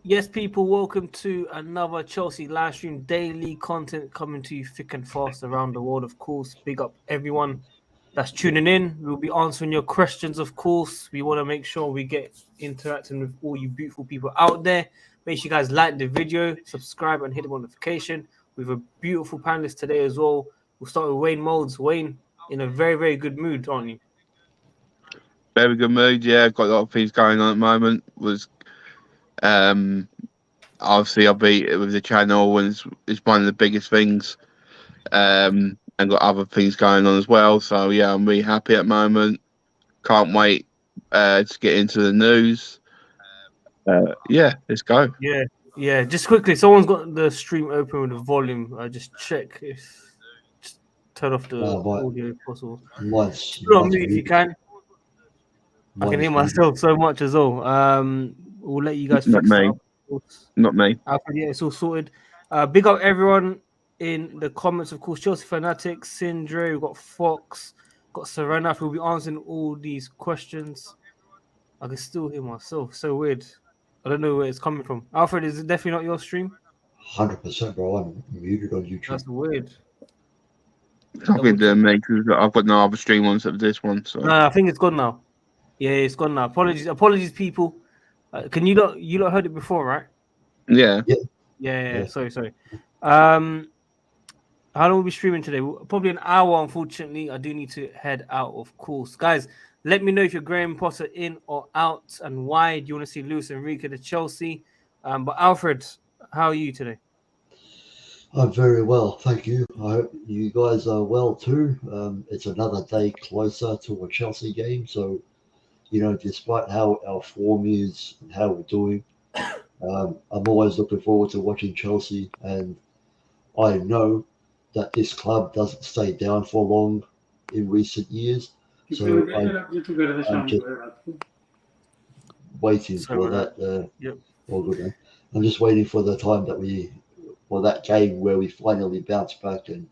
Yes, people, welcome to another Chelsea live stream. Daily content coming to you thick and fast around the world, of course. Big up everyone that's tuning in. We'll be answering your questions, of course. We want to make sure we get interacting with all you beautiful people out there. Make sure you guys like the video, subscribe, and hit the notification. We have a beautiful panelist today as well. We'll start with Wayne Moulds. Wayne, in a very, very good mood, aren't you? Very good mood, yeah. Got a lot of things going on at the moment. Obviously I'll be with the channel and it's one of the biggest things. And got other things going on as well. So yeah, I'm really happy at the moment. Can't wait to get into the news. Yeah, let's go. Yeah. Just quickly, someone's got the stream open with the volume. Just check if just turn off the audio if possible. Mine's Put on mute if you can. I can hear myself so much as well. We'll let you guys fix that up. Not me. Alfred, yeah, it's all sorted. Big up everyone in the comments, of course. Chelsea Fanatics, Sindre, we've got Fox, got Serena, who'll be answering all these questions. I can still hear myself. So weird. I don't know where it's coming from. Alfred, is it definitely not your stream? 100%, bro. I'm muted on YouTube. That's weird. Something to me because I've got no other stream on except this one. So no, I think it's gone now. Yeah, it's gone now. Apologies, people. Can you not heard it before, right? Yeah. Sorry. How long will we be streaming today? Probably an hour. Unfortunately, I do need to head out, of course, guys. Let me know if you're Graham Potter in or out, and why. Do you want to see Luis Enrique to Chelsea? But Alfred, how are you today? I'm very well, thank you. I hope you guys are well too. It's another day closer to a Chelsea game, so despite how our form is and how we're doing, I'm always looking forward to watching Chelsea, and I know that this club doesn't stay down for long in recent years. So I'm just waiting for that. All good, man. I'm just waiting for the time that game where we finally bounce back and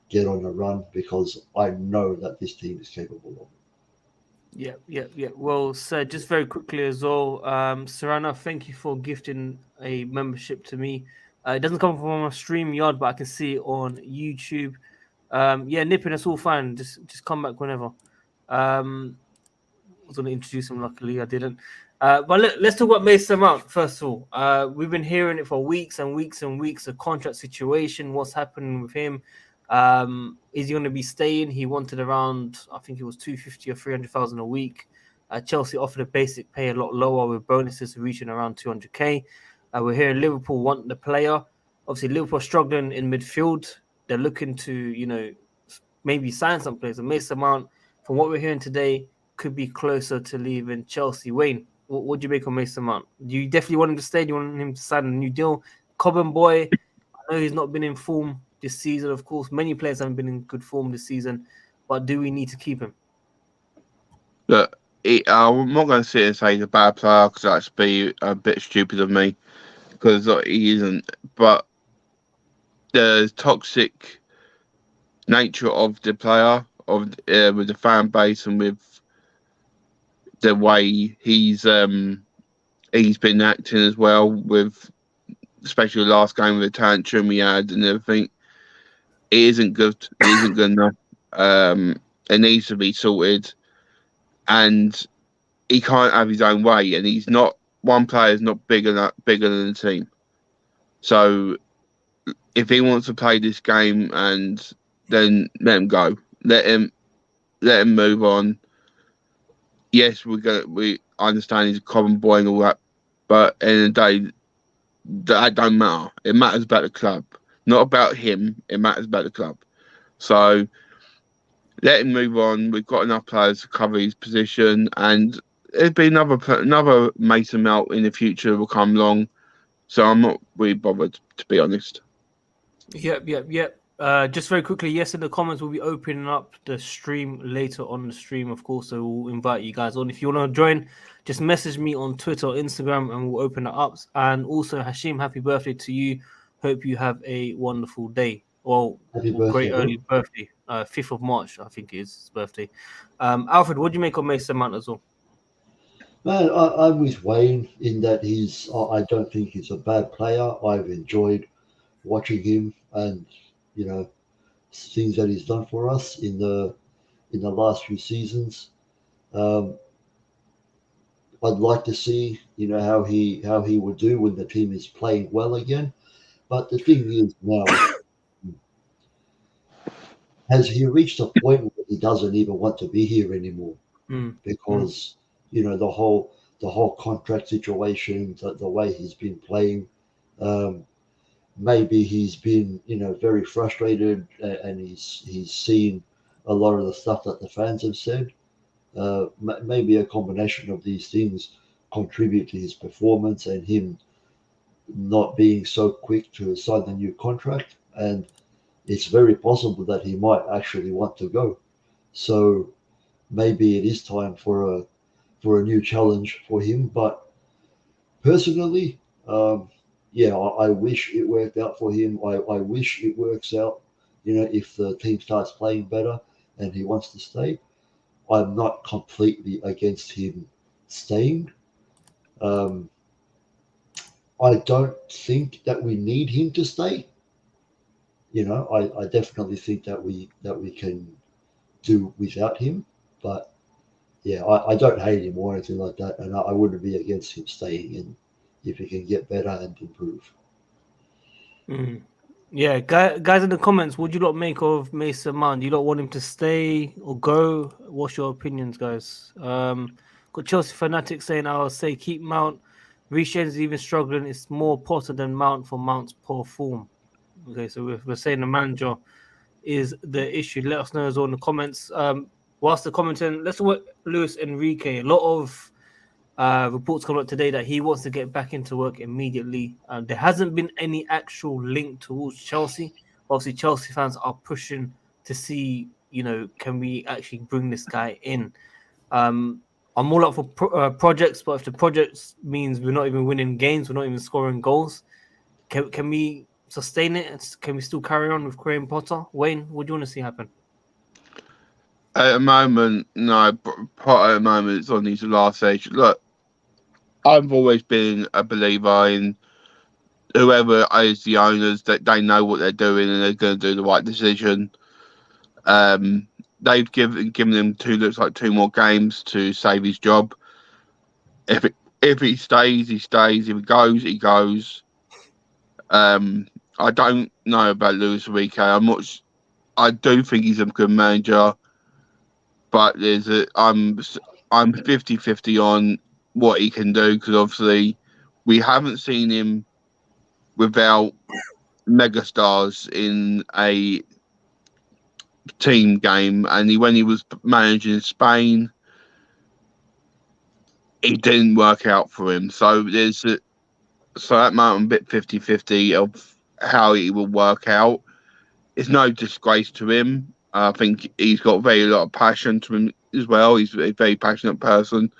get on a run, because I know that this team is capable of it. Yeah. Well, sir, just very quickly as well, Serena, thank you for gifting a membership to me. It doesn't come from my StreamYard, but I can see it on YouTube. Nipping, it's all fine. Just come back whenever. I was going to introduce him, luckily I didn't. But let's talk about Mason Mount first of all. We've been hearing it for weeks and weeks and weeks. A contract situation, what's happening with him? Is he going to be staying? He wanted around, I think it was 250 or 300,000 a week. Chelsea offered a basic pay a lot lower with bonuses reaching around 200k. We're hearing Liverpool want the player. Obviously, Liverpool struggling in midfield. They're looking to, maybe sign some players. And Mason Mount, from what we're hearing today, could be closer to leaving Chelsea. Wayne, what do you make of Mason Mount? Do you definitely want him to stay? Do you want him to sign a new deal? Cobham boy, I know he's not been in form this season. Of course, many players haven't been in good form this season, but do we need to keep him? Look, I'm not going to sit and say he's a bad player because that's be a bit stupid of me, because he isn't. But the toxic nature of the player, with the fan base, and with the way he's been acting as well, with especially the last game with the tantrum we had and everything, it isn't good. It isn't good enough. It needs to be sorted, and he can't have his own way. And he's not one player is not bigger than the team. So if he wants to play this game, and then let him go. Let him move on. Yes, we understand he's a common boy and all that, but at the end of the day, that don't matter. It matters about the club, not about him. It matters about the club. So let him move on. We've got enough players to cover his position, and there'll be another Mason Mount in the future will come along. So I'm not really bothered, to be honest. Yep. Just very quickly, yes, in the comments, we'll be opening up the stream later on the stream, of course. So we'll invite you guys on. If you want to join, just message me on Twitter or Instagram and we'll open it up. And also, Hashim, happy birthday to you. Hope you have a wonderful day. Well, great early birthday. 5th of March, I think, is his birthday. Alfred, what do you make of Mason Mount as well? Man, I'm with Wayne in that I don't think he's a bad player. I've enjoyed watching him, and you know things that he's done for us in the last few seasons. Um, I'd like to see how he would do when the team is playing well again. But the thing is now, has he reached a point where he doesn't even want to be here anymore? Mm, mm, Because the whole contract situation, the way he's been playing, um, maybe he's been very frustrated, and he's seen a lot of the stuff that the fans have said. Maybe a combination of these things contribute to his performance and him not being so quick to sign the new contract. And it's very possible that he might actually want to go. So maybe it is time for a new challenge for him. But personally, yeah, I wish it worked out for him. I wish it works out. If the team starts playing better and he wants to stay, I'm not completely against him staying. Um, I don't think that we need him to stay. I definitely think that we can do without him. But yeah, I don't hate him or anything like that, and I wouldn't be against him staying in if he can get better and improve. mm. Yeah, guys in the comments, what do you lot make of Mason Mount? Do you lot want him to stay or go? What's your opinions, guys? Got Chelsea fanatics saying, "I'll say keep Mount. Reece is even struggling. It's more Potter than Mount for Mount's poor form." Okay, so we're saying the manager is the issue. Let us know as well in the comments. Whilst the commenting, let's look at Luis Enrique. A lot of reports come out today that he wants to get back into work immediately. There hasn't been any actual link towards Chelsea. Obviously, Chelsea fans are pushing to see, can we actually bring this guy in? I'm all up for projects, but if the projects means we're not even winning games, we're not even scoring goals, can we sustain it? Can we still carry on with Graham Potter? Wayne, what do you want to see happen? At the moment, no. Potter at the moment is on his last stage. Look, I've always been a believer in whoever is the owners, that they know what they're doing and they're going to do the right decision. They've given him looks like two more games to save his job. If he stays, he stays. If he goes, he goes. I don't know about Luis Enrique. I do think he's a good manager, but I'm 50-50 on what he can do, because obviously we haven't seen him without megastars in a team game, and when he was managing Spain, it didn't work out for him. So that moment I'm a bit 50-50 of how it will work out. It's no disgrace to him. I think he's got a lot of passion to him as well. He's a very passionate person.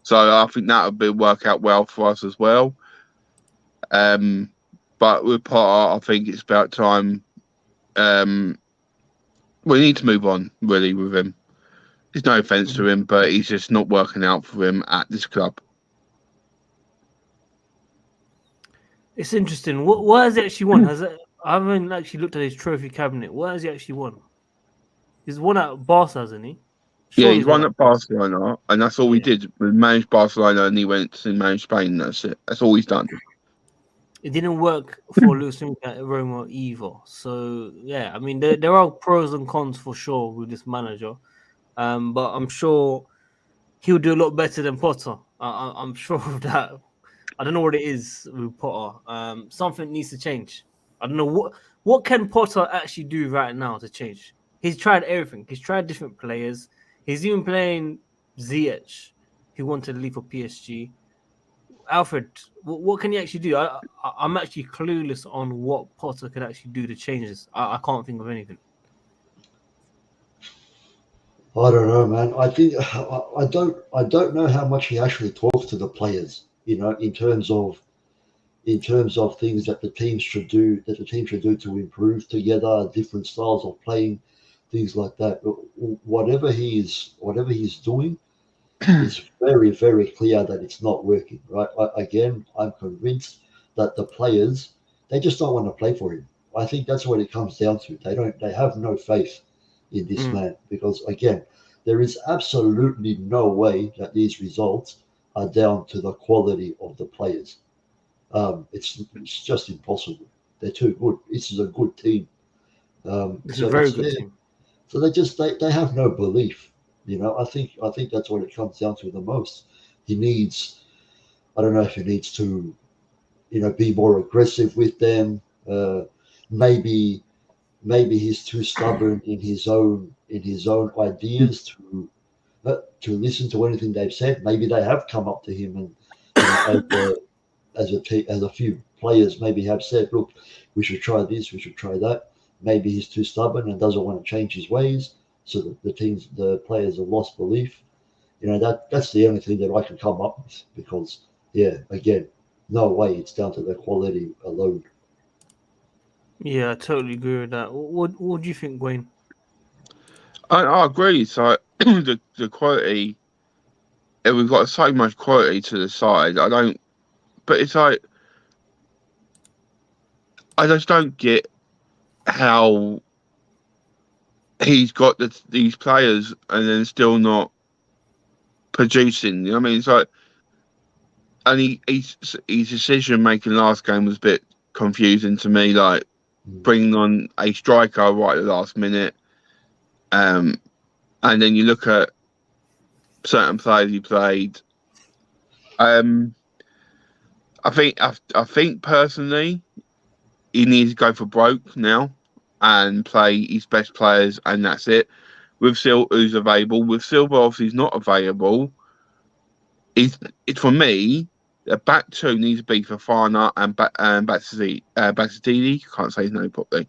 So I think that would work out well for us as well. But with Potter, I think it's about time. We need to move on, really, with him. There's no offence to him, but he's just not working out for him at this club. It's interesting. What has he actually won? I haven't actually looked at his trophy cabinet. What has he actually won? He's won at Barca, hasn't he? Yeah, Surely he's won at Barcelona, and that's all he did. We managed Barcelona, and he went to manage Spain. That's it. That's all he's done. It didn't work for Luis Enrique at Roma either. So yeah, I mean there are pros and cons for sure with this manager, but I'm sure he'll do a lot better than Potter. I'm sure of that. I don't know what it is with Potter. Something needs to change. I don't know what can Potter actually do right now to change. He's tried everything. He's tried different players. He's even playing Ziyech, who wanted to leave for PSG. Alfred, what can he actually do? I'm actually clueless on what Potter could actually do to change this. I can't think of anything. I don't know, man. I think I don't know how much he actually talks to the players. In terms of things that the team should do to improve together, different styles of playing, things like that. Whatever he's doing, it's very, very clear that it's not working, right? Again, I'm convinced that the players, they just don't want to play for him. I think that's what it comes down to. They have no faith in this man because, again, there is absolutely no way that these results are down to the quality of the players. It's just impossible. They're too good. This is a good team. It's a So very it's good there. team. So they have no belief. I think that's what it comes down to the most. He needs. I don't know if he needs to, be more aggressive with them. Maybe he's too stubborn in his own ideas to listen to anything they've said. Maybe they have come up to him and as a few players maybe have said, look, we should try this, we should try that. Maybe he's too stubborn and doesn't want to change his ways. So the players have lost belief. That's the only thing that I can come up with because, yeah, again, no way it's down to the quality alone. Yeah, I totally agree with that. What do you think, Wayne? I agree. So the quality, we've got so much quality to the side. But it's like I just don't get how he's got these players and then still not producing. You know what I mean? It's like, and his decision making last game was a bit confusing to me. Like bringing on a striker right at the last minute, and then you look at certain players he played. I think personally, he needs to go for broke now and play his best players, and that's it. With Silva, who's available, with Silva obviously he's not available. It's for me. The back two needs to be Fafana and Batsatini. Can't say his name properly.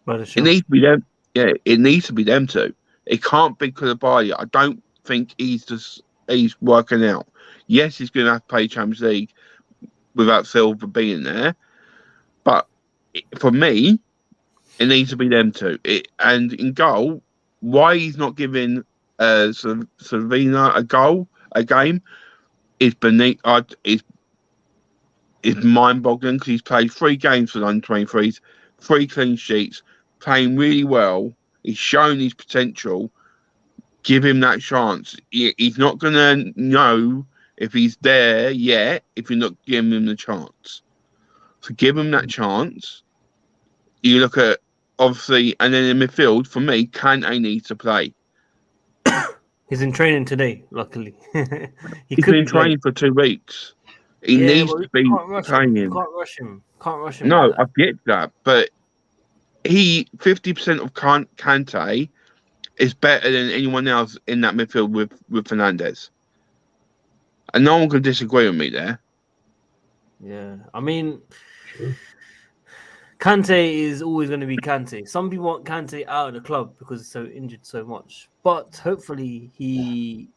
It needs to be them. Yeah, it needs to be them two. It can't be Koulibaly. I don't think he's working out. Yes, he's going to have to play Champions League without Silva being there, but for me, it needs to be them two. And in goal, why he's not giving Savina a game is beneath. Is mind-boggling because he's played 3 games for the under-23s, 3 clean sheets, playing really well. He's shown his potential. Give him that chance. He's not going to know if he's there yet if you're not giving him the chance. So give him that chance. You look at, obviously, and then in midfield, for me, Kante needs to play. He's in training today, luckily. He's been training for 2 weeks. He needs to be playing him. Can't rush him. No, I get that, but 50% of Kante is better than anyone else in that midfield with Fernandes. And no one can disagree with me there. Yeah, I mean, Kante is always going to be Kante. Some people want Kante out of the club because he's so injured so much. But hopefully he's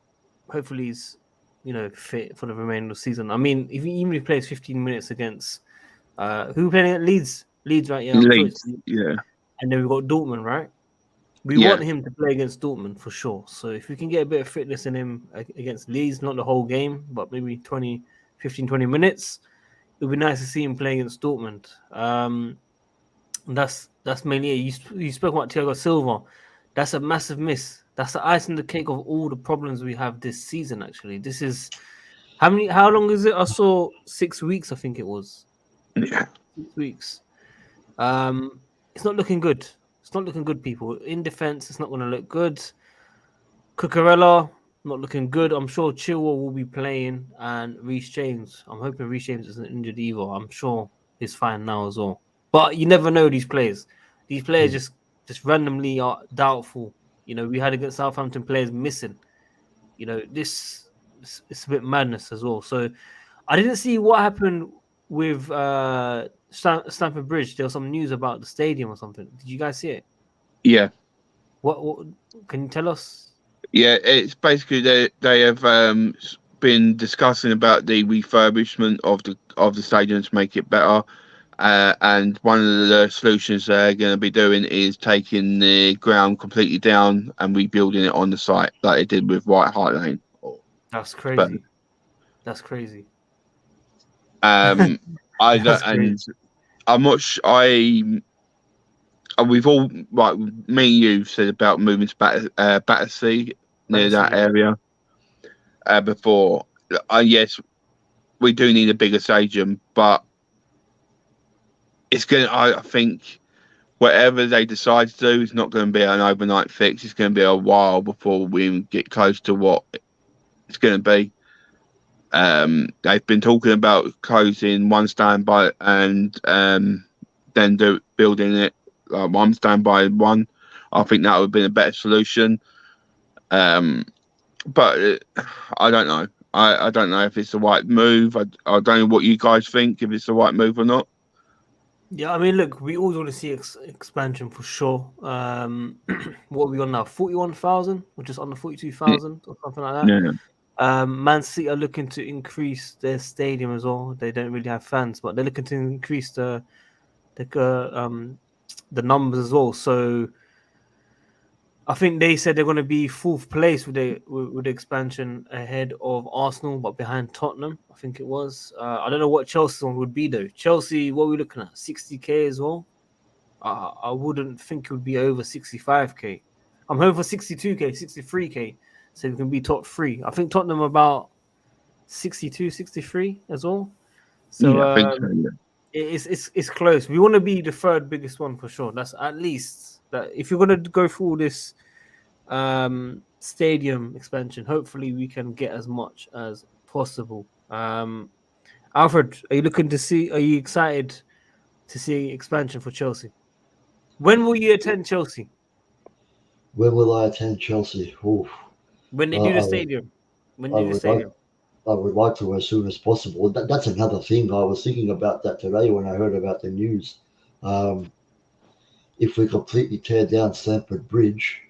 fit for the remainder of the season. I mean, even if he plays 15 minutes against who playing at Leeds, right? Yeah, Leeds, yeah. And then we've got Dortmund, right? We want him to play against Dortmund for sure. So if we can get a bit of fitness in him against Leeds, not the whole game, but maybe 20 minutes, it would be nice to see him play against Dortmund. That's mainly it. You spoke about Thiago Silva. That's a massive miss. That's the ice on the cake of all the problems we have this season. Actually, this is how long is it? I saw 6 weeks. I think it was. Yeah, 6 weeks. It's not looking good. It's not looking good, people. In defense, it's not going to look good. Cucurella, not looking good. I'm sure Chilwell will be playing, and Reece James. I'm hoping Reece James isn't injured either. I'm sure he's fine now as well. But you never know these players. These players just randomly are doubtful. We had against Southampton players missing. It's a bit madness as well. So I didn't see what happened with Stamford Bridge. There was some news about the stadium or something. Did you guys see it? Yeah. What can you tell us? Yeah, it's basically they have been discussing about the refurbishment of the stadium to make it better. And one of the solutions they're going to be doing is taking the ground completely down and rebuilding it on the site, like they did with White Hart Lane. That's crazy. That's crazy. I don't, That's and crazy. I'm not. We've all like me and you said about moving to Battersea near that Battersea, area before. Yes, we do need a bigger stadium, but it's going to, I think whatever they decide to do is not going to be an overnight fix. It's going to be a while before we get close to what it's going to be. They've been talking about closing one standby and then building it one standby one. I think that would have been a better solution. But I don't know. I don't know if it's the right move. I don't know what you guys think, if it's the right move or not. Yeah, I mean, look, we always want to see expansion for sure. What are we on now? 41,000, or just under 42,000, or something like that. Yeah. Man City are looking to increase their stadium as well. They don't really have fans, but they're looking to increase the numbers as well. So I think they said they're going to be fourth place with the expansion ahead of Arsenal, but behind Tottenham. I think it was. I don't know what Chelsea's one would be though. Chelsea, what are we looking at? 60K as well. I wouldn't think it would be over 65K. I'm hoping for 62K, 63K, so we can be top three. I think Tottenham about 62, 63 as well. So Yeah, I think so. Yeah. it's close. We want to be the third biggest one for sure. That's at least that. If you're going to go through all this stadium expansion, hopefully we can get as much as possible. Alfred, are you looking to see? Are you excited to see expansion for Chelsea? When will you attend Chelsea? When will I attend Chelsea? Oof. When they do the I would, stadium? When I they do the would like, stadium? I would like to as soon as possible. That's another thing. I was thinking about that today when I heard about the news. Um, if we completely tear down Stamford Bridge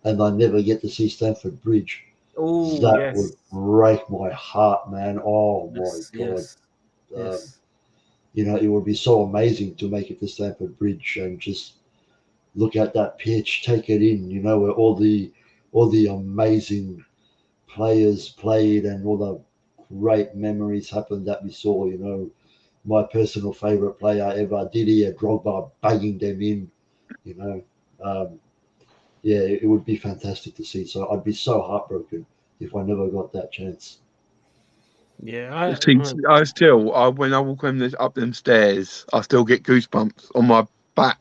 and I never get to see Stamford Bridge, Oh that would yes, break my heart, man. Oh my yes, God. yes, Um, yes. it would be so amazing to make it to Stamford Bridge and just look at that pitch, take it in, where all the amazing players played and all the great memories happened that we saw, my personal favorite player ever, Didier Drogba, banging them in, you know. Um, yeah, it would be fantastic to see. So I'd be so heartbroken if I never got that chance. Yeah, See, when I walk up them stairs, I still get goosebumps on my back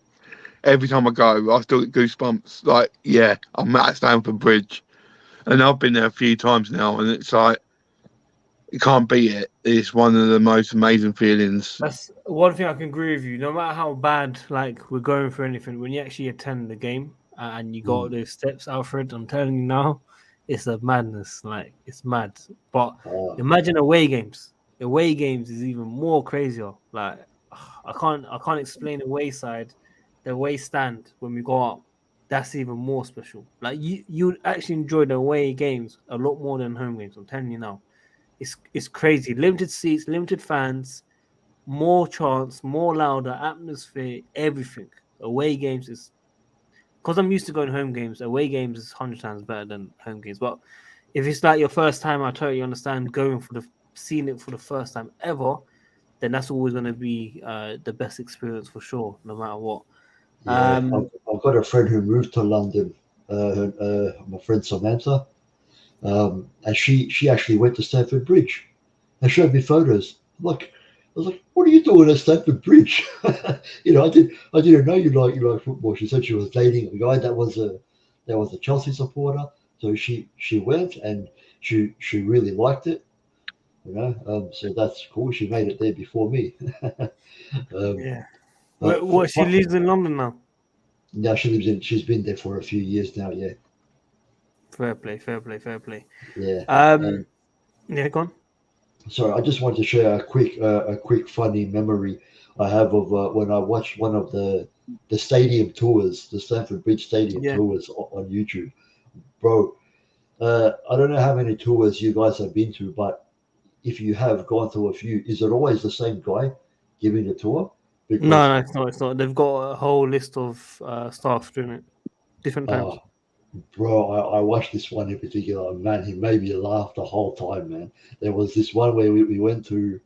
every time I go. I still get goosebumps. Like, yeah, I'm at Stamford Bridge, and I've been there a few times now, and it's like you can't beat it. It's one of the most amazing feelings. that's one thing I can agree with you. No matter how bad like we're going for anything, when you actually attend the game and you got Mm. those steps, Alfred, I'm telling you now, it's a madness. Like it's mad. But Uh, imagine away games. Away games is even more crazier. Like I can't explain the away side, the away stand when we go up. That's even more special. Like you actually enjoy the away games a lot more than home games. I'm telling you now. It's crazy. Limited seats, limited fans, more chance, more louder atmosphere, everything. Away games is because I'm used to going home games. Away games is 100 times better than home games. But if it's like your first time, I totally understand going for seeing it for the first time ever. Then that's always going to be the best experience for sure, no matter what. yeah, I've got a friend who moved to London. My friend Samantha, and she actually went to Stamford Bridge and showed me photos. I was like, what are you doing at Stamford Bridge? I didn't know you like football. She said she was dating a guy that was a Chelsea supporter. So she went and she really liked it. So that's cool. She made it there before me. um, Yeah. but What she lives in London now. now she's been there for a few years now. Yeah, Fair play, fair play, fair play. yeah. Um, yeah, go on. Sorry, I just want to share a quick funny memory I have of when I watched one of the stadium tours, the Stamford Bridge Stadium Yeah. tours on YouTube, bro. I don't know how many tours you guys have been to, but if you have gone to a few, is it always the same guy giving the tour? No, Because no, it's not. It's not. They've got a whole list of staff doing it different uh, times. Bro, I watched this one in particular. Man, he made me laugh the whole time, man. There was this one where we went to.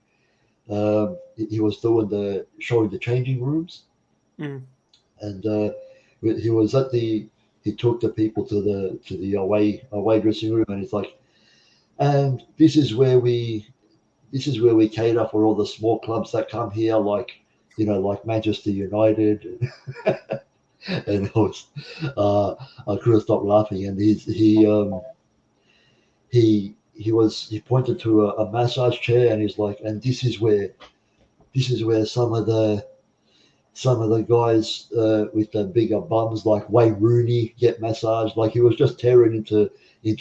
He was doing showing the changing rooms, Mm. and he was at the. He took the people to the away dressing room, and he's like, and this is where we cater for all the small clubs that come here, like like Manchester United, and I couldn't stop laughing. And he pointed to a massage chair, and he's like, and this is where some of the guys with the bigger bums like Wayne Rooney get massaged. Like he was just tearing into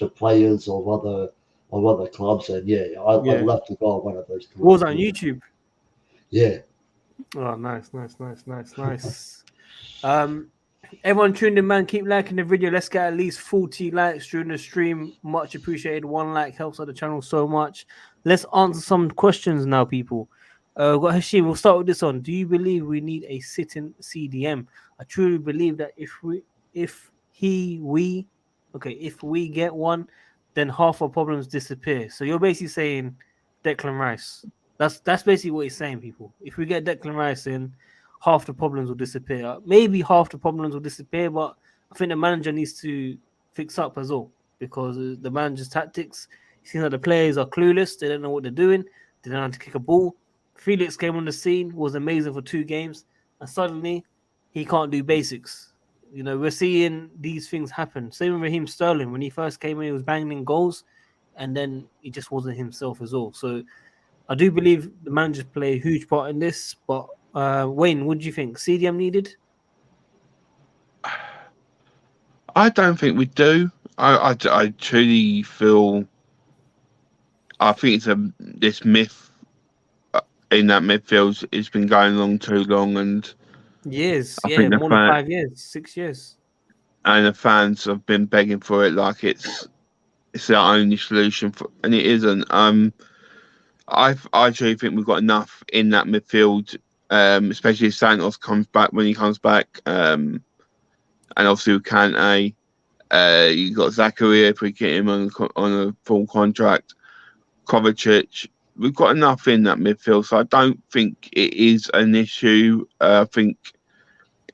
players of other clubs, and yeah, I'd Yeah. love to go on one of those tours. What was that on YouTube? Yeah. Oh, nice. Everyone tuned in, man. Keep liking the video. Let's get at least 40 likes during the stream. Much appreciated. 1 like helps out the channel so much. Let's answer some questions now, people. We've got Hashim. We'll start with this one. Do you believe we need a sitting CDM? I truly believe that if we get one, then half our problems disappear. So you're basically saying Declan Rice. That's basically what he's saying, people. If we get Declan Rice in, half the problems will disappear. Maybe half the problems will disappear, but I think the manager needs to fix up as well because the manager's tactics. It seems like the players are clueless. They don't know what they're doing. They don't know how to kick a ball. Felix came on the scene, was amazing for 2 games, and suddenly he can't do basics. You know, we're seeing these things happen. Same with Raheem Sterling. When he first came in, he was banging in goals, and then he just wasn't himself as well. So I do believe the managers play a huge part in this. But Wayne, what do you think? CDM needed? I don't think we do. I truly feel. I think this myth in that midfield has been going on too long, and Years, I yeah, think more than 5 years, 6 years. and the fans have been begging for it like it's their only solution and it isn't. I actually think we've got enough in that midfield, especially if Santos comes back when he comes back, and obviously with Kante, you got Zachary if we get him on a full contract, Kovacic. We've got enough in that midfield, so I don't think it is an issue. I think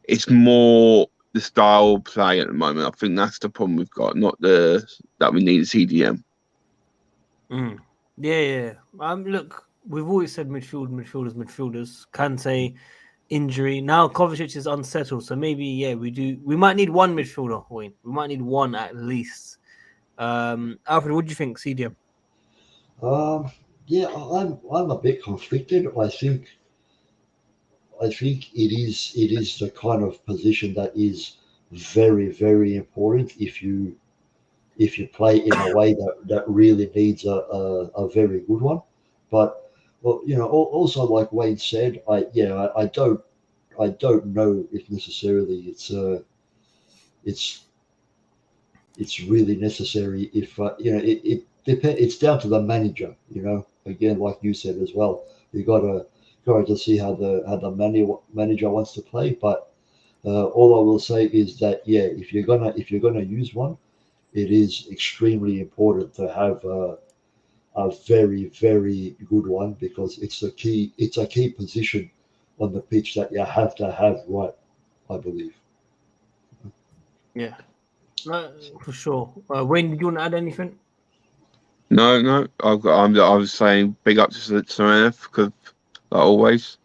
it's more the style of play at the moment. I think that's the problem we've got, not that we need a CDM. Mm. Yeah. Look, we've always said midfielders. Kante injury. Now Kovacic is unsettled, so maybe we might need one midfielder, Wayne. We might need one at least. Alfred, what do you think, CDM? Yeah, I'm a bit conflicted. I think it is the kind of position that is very, very important if you play in a way that really needs a very good one. But well, also like Wayne said, I don't know if necessarily it's it's really necessary. If it depends. It's down to the manager. Again, like you said as well, you got to see how the manager wants to play. But all I will say is that if you're gonna use one, it is extremely important to have a very, very good one because it's a key position on the pitch that you have to have right, I believe. Yeah, for sure. Wayne, did you want to add anything? No. I was saying big up to Serena because, like always.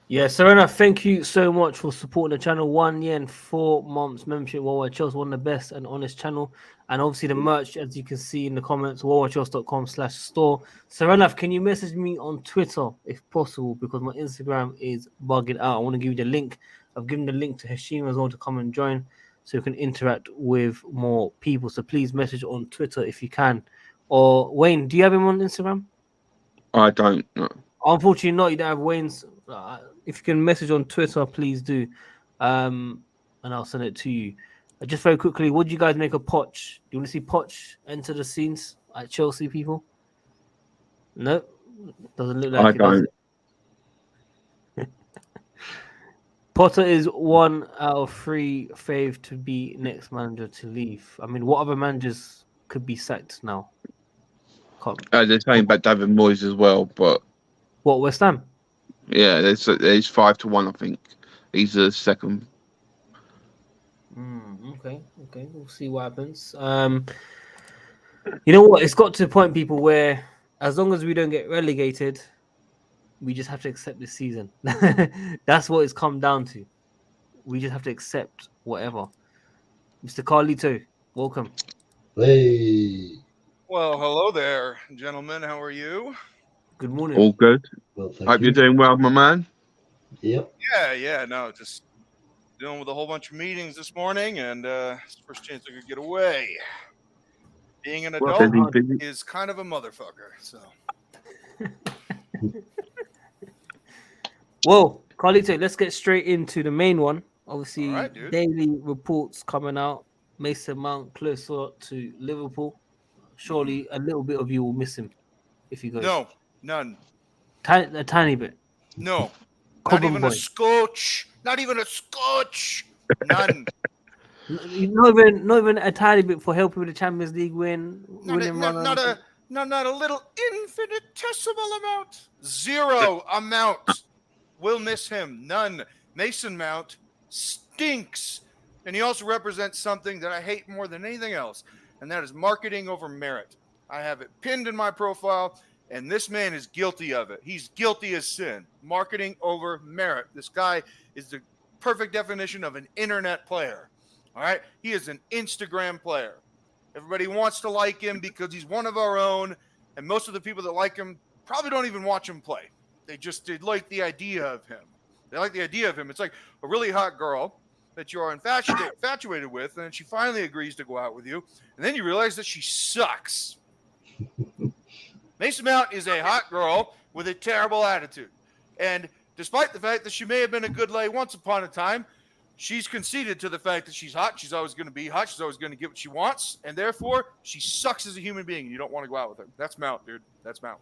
Yeah, Serena, thank you so much for supporting the channel. 1 year and 4 months membership. WorldWideChels, one of the best and honest channel. And obviously the merch, as you can see in the comments, worldwidechels.com/store. Serena, can you message me on Twitter if possible? Because my Instagram is bugging out. I want to give you the link. I've given the link to Hashim as well to come and join so you can interact with more people. So please message on Twitter if you can. Or Wayne, do you have him on Instagram? I don't know. Unfortunately, not. You don't have Wayne's. If you can message on Twitter, please do, and I'll send it to you. Just very quickly, what do you guys make of Poch? Do you want to see Poch enter the scenes at Chelsea, people? No, doesn't look like I it, does don't. it? Potter is 1 out of 3 fave to be next manager to leave. I mean, what other managers could be sacked now? They're saying about David Moyes as well, but What, West Ham? yeah, there's 5-1. I think he's the second. Okay, we'll see what happens. You know what? It's got to the point, people, where as long as we don't get relegated, we just have to accept this season. That's what it's come down to. We just have to accept whatever. Mr. Carlito, welcome. Hey. Well, hello there, gentlemen. How are you? Good morning. All good. Well, thank Hope you. you're doing well, my man. Yep. Yeah. No, just dealing with a whole bunch of meetings this morning, and it's the first chance I could get away. Being an adult Busy. is kind of a motherfucker. So, Well, Carlito, let's get straight into the main one. Obviously, All right, dude. daily reports coming out. Mason Mount closer to Liverpool. Surely a little bit of you will miss him if he goes. No, none. A tiny bit. No, not Cobham even boy. a scotch. Not even a scotch. None. Not even a tiny bit for helping with the Champions League win. Not a little infinitesimal amount. Zero amount. Will miss him. None. Mason Mount stinks. And he also represents something that I hate more than anything else, and that is marketing over merit. I have it pinned in my profile, and this man is guilty of it. He's guilty as sin. Marketing over merit. This guy is the perfect definition of an internet player. All right? He is an Instagram player. Everybody wants to like him because he's one of our own, and most of the people that like him probably don't even watch him play. They like the idea of him. They like the idea of him. It's like a really hot girl that you are infatuated with, and then she finally agrees to go out with you, and then you realize that she sucks. Mason Mount is a hot girl with a terrible attitude, and despite the fact that she may have been a good lay once upon a time, she's conceded to the fact that she's hot. She's always going to be hot. She's always going to get what she wants, and therefore she sucks as a human being. You don't want to go out with her. That's Mount, dude. That's Mount.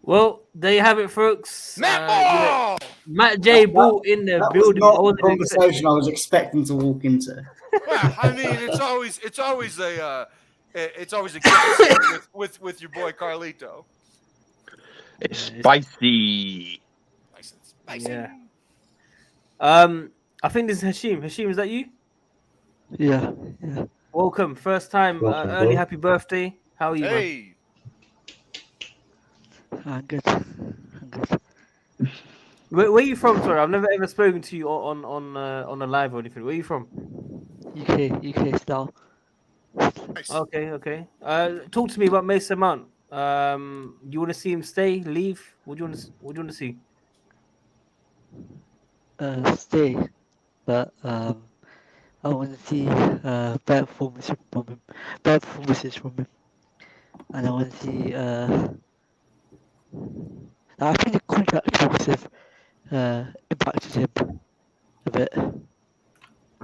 Well, there you have it, folks. Matt Matt J. Ball in the That building. was not the conversation I was expecting to walk into. Well, I mean, it's always a gift with your boy Carlito. It's spicy. Nice and spicy. Yeah. I think this is Hashim. Hashim, is that you? Yeah. Welcome. First time. Welcome, Early bro. happy birthday. How are you, man? Hey, I'm good. Where are you from? Sorry, I've never ever spoken to you on a live or anything. Where are you from? UK style. nice. Okay. Talk to me about Mason Mount. You want to see him stay, leave? What do you want to see? Stay, but I want to see better performances from him, and I want to see. I think the contract talks have impacted him a bit.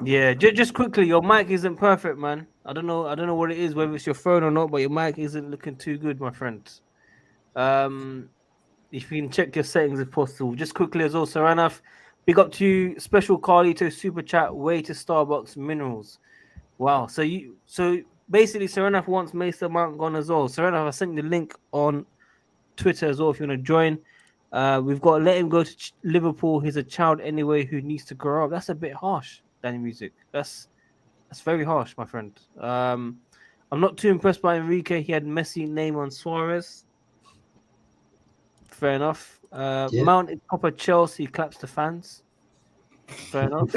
Yeah, just quickly, your mic isn't perfect, man. I don't know what it is, whether it's your phone or not, but your mic isn't looking too good, my friend. If you can check your settings if possible. Just quickly as well, Saranaf, big up to you, special Carlito super chat, way to Starbucks Minerals. Wow. So basically Saranaf wants Mason Mount gone as well. Saranaf, I sent you the link on Twitter as well if you want to join. We've got to let him go to Liverpool. He's a child anyway who needs to grow up. That's a bit harsh, Danny Music. That's very harsh, my friend. I'm not too impressed by Enrique. He had Messi, Neymar, and Suarez. Fair enough. Yeah. Mount is proper Chelsea, claps to fans. Fair enough.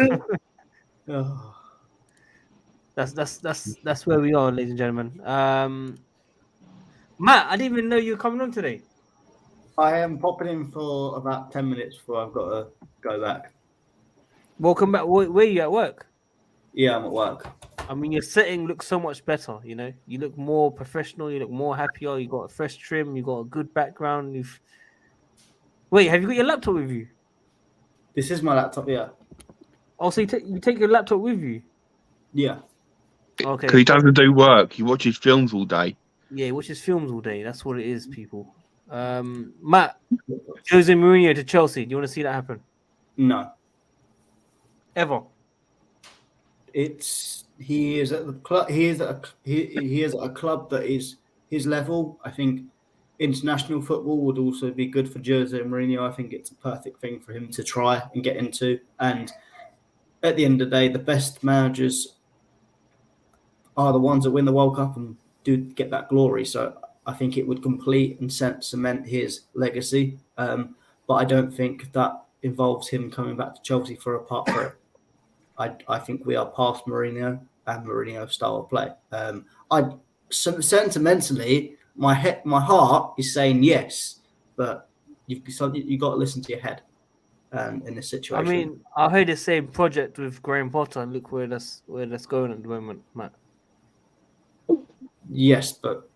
That's where we are, ladies and gentlemen. Matt, I didn't even know you were coming on today. I am popping in for about 10 minutes before I've got to go back. Welcome back. Where are you at work? Yeah, I'm at work. I mean, your setting looks so much better. You know, you look more professional. You look more happier. You got a fresh trim. You got a good background. Wait, have you got your laptop with you? This is my laptop, yeah. Oh, so you take your laptop with you? Yeah. Okay. Because he doesn't do work. He watches films all day. Yeah, he watches films all day. That's what it is, people. Matt, Jose Mourinho to Chelsea. Do you want to see that happen? No. ever. He is at the club. He is at a club that is his level. I think international football would also be good for Jose Mourinho. I think it's a perfect thing for him to try and get into. And at the end of the day, the best managers are the ones that win the World Cup and do get that glory. So I think it would complete and cement his legacy. But I don't think that involves him coming back to Chelsea for a part for it. I think we are past Mourinho and Mourinho's style of play. Sentimentally, my heart is saying yes, but you've got to listen to your head in this situation. I mean, I heard the same project with Graham Potter, and look where that's going at the moment, Matt. Yes, but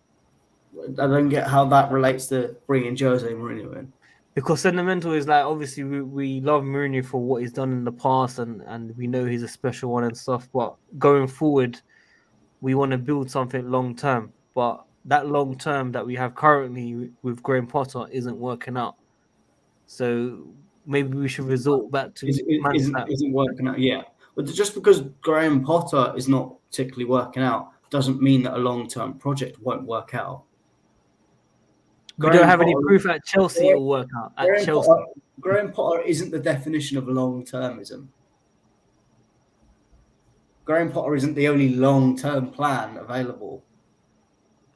I don't get how that relates to bringing Jose Mourinho in. Because sentimental is like, obviously we love Mourinho for what he's done in the past, and we know he's a special one and stuff. But going forward, we want to build something long term. But that long term that we have currently with Graham Potter isn't working out. So maybe we should resort back to isn't working out. Yeah, but just because Graham Potter is not particularly working out doesn't mean that a long term project won't work out. We don't have any proof at Chelsea it will work out. At Chelsea, Graham Potter isn't the definition of long-termism. Graham Potter isn't the only long-term plan available.